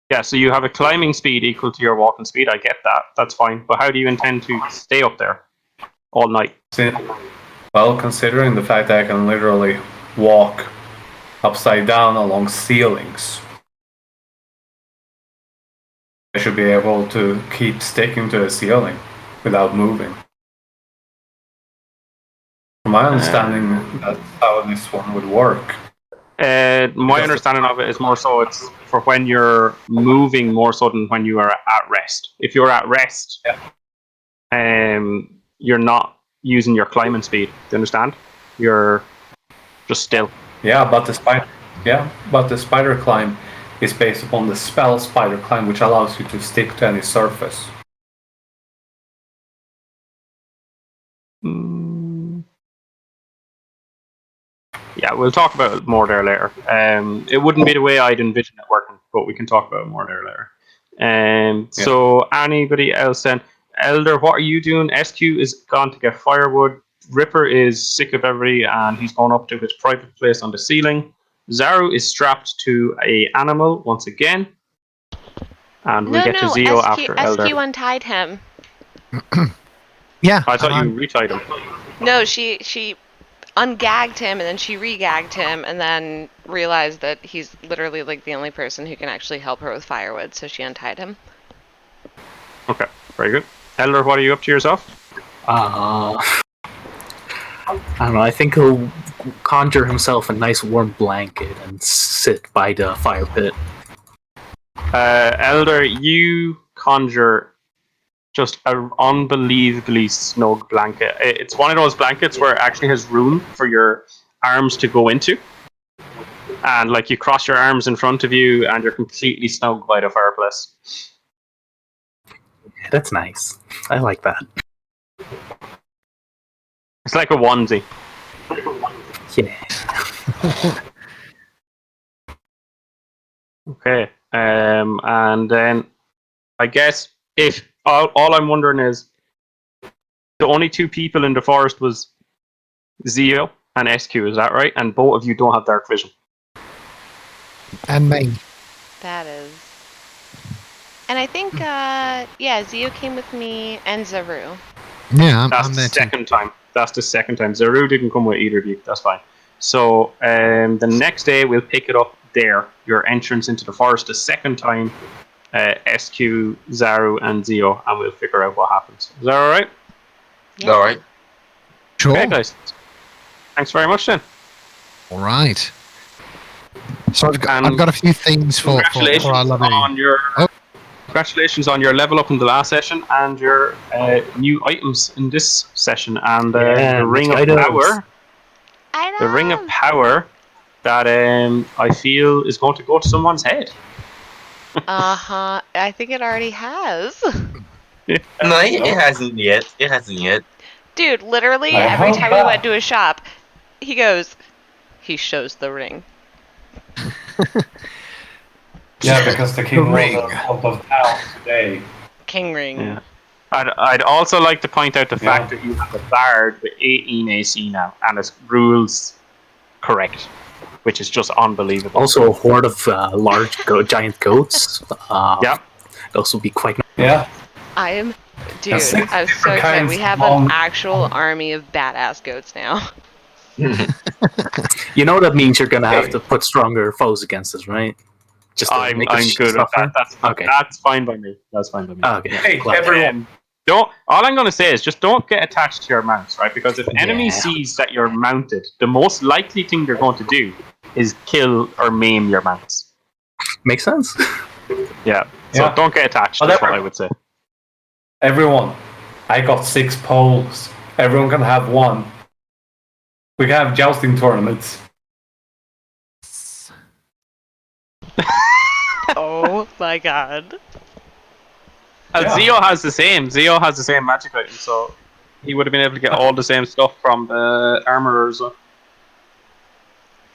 D: Yeah, so you have a climbing speed equal to your walking speed. I get that. That's fine. But how do you intend to stay up there all night?
B: Well, considering the fact that I can literally walk upside down along ceilings, I should be able to keep sticking to the ceiling without moving. From my understanding, that's how this one would work.
D: My understanding of it is more so it's for when you're moving more so than when you are at rest. If you're at rest, you're not using your climbing speed. Do you understand? You're just still.
B: Yeah, but the spider climb is based upon the spell spider climb, which allows you to stick to any surface.
D: Yeah, we'll talk about it more there later. It wouldn't be the way I'd envision it working, but we can talk about it more there later. So anybody else then? Elder, what are you doing? SQ is gone to get firewood. Ripper is sick of everybody and he's gone up to his private place on the ceiling. Zaru is strapped to a animal once again. And we get to Zio after Elder.
A: SQ untied him.
E: Yeah.
D: I thought you retied him.
A: No, she ungagged him and then she regagged him and then realized that he's literally like the only person who can actually help her with firewood, so she untied him.
D: Okay, very good. Elder, what are you up to yourself?
F: I don't know. I think he'll conjure himself a nice warm blanket and sit by the fire pit.
D: Elder, you conjure just an unbelievably snug blanket. It's one of those blankets where it actually has room for your arms to go into. And like you cross your arms in front of you and you're completely snug by the fireplace.
F: Yeah, that's nice. I like that.
D: It's like a onesie.
F: Yeah.
D: Okay. And then I guess if all I'm wondering is the only two people in the forest was Zio and SQ, is that right? And both of you don't have dark vision.
E: And me.
A: That is. And I think, Zio came with me and Zaru.
E: Yeah,
D: That's
E: I'm
D: the
E: there too.
D: second time. That's the second time. Zaru didn't come with either of you. That's fine. So the next day we'll pick it up there. Your entrance into the forest the second time. SQ, Zaru, and Zio, and we'll figure out what happens. Is that all right?
A: Yeah.
C: All right.
E: Sure.
D: Okay, guys. Thanks very much, then.
E: All right. So I've got a few things for our lovely.
D: Congratulations on your level up in the last session and your new items in this session, and the ring of power. The ring of power that I feel is going to go to someone's head.
A: Uh-huh. I think it already has.
C: No, it hasn't yet. It hasn't yet.
A: Dude, literally
B: I
A: every
B: hope
A: time we
B: not.
A: went to a shop, he shows the ring.
B: Yeah, because the king
E: Ring.
B: was out of town today.
A: King ring.
D: Yeah. I'd also like to point out the fact that you have a bard with 18 AC now, and its rules correct, which is just unbelievable.
F: Also, a horde of large giant goats.
D: Yeah.
F: Those will be quite.
B: Yeah.
A: I'm so
B: That's six
A: excited.
B: different kinds
A: We have
B: of
A: an actual army of badass goats now.
F: You know that means you're gonna have to put stronger foes against us, right? Just to
D: I'm
F: make us
D: good with
F: suffer?
D: that.
F: Okay.
D: That's fine by me. That's fine by me.
F: Okay.
B: Hey,
F: glad.
B: everyone.
D: All I'm going to say is just don't get attached to your mounts, right? Because if enemy
F: Yeah.
D: sees that you're mounted, the most likely thing they're going to do is kill or maim your mounts.
F: Makes sense.
D: Yeah. So
B: Yeah.
D: don't get attached. That's what I would say.
B: Everyone, I got 6 poles. Everyone can have one. We can have jousting tournaments.
A: Oh my god.
B: Yeah.
D: Zio has the same. Zio has the same magic item, so he would have been able to get all the same stuff from the armorers.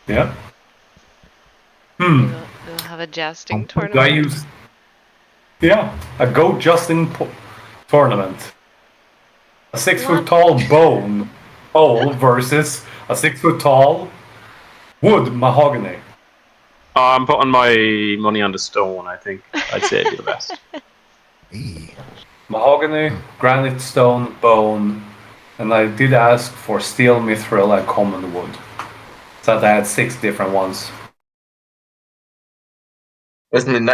B: Yeah.
A: We'll have a jousting
B: Do I
A: tournament.
B: use? Yeah, a goat jousting tournament. A 6-foot tall bone pole versus a 6-foot tall wood mahogany.
D: I'm putting my money on the stone. I think I'd say it'd be the best.
E: Eee.
B: Mahogany, granite, stone, bone, and I did ask for steel, mithril, and common wood. So I had 6 different ones.
C: Listen,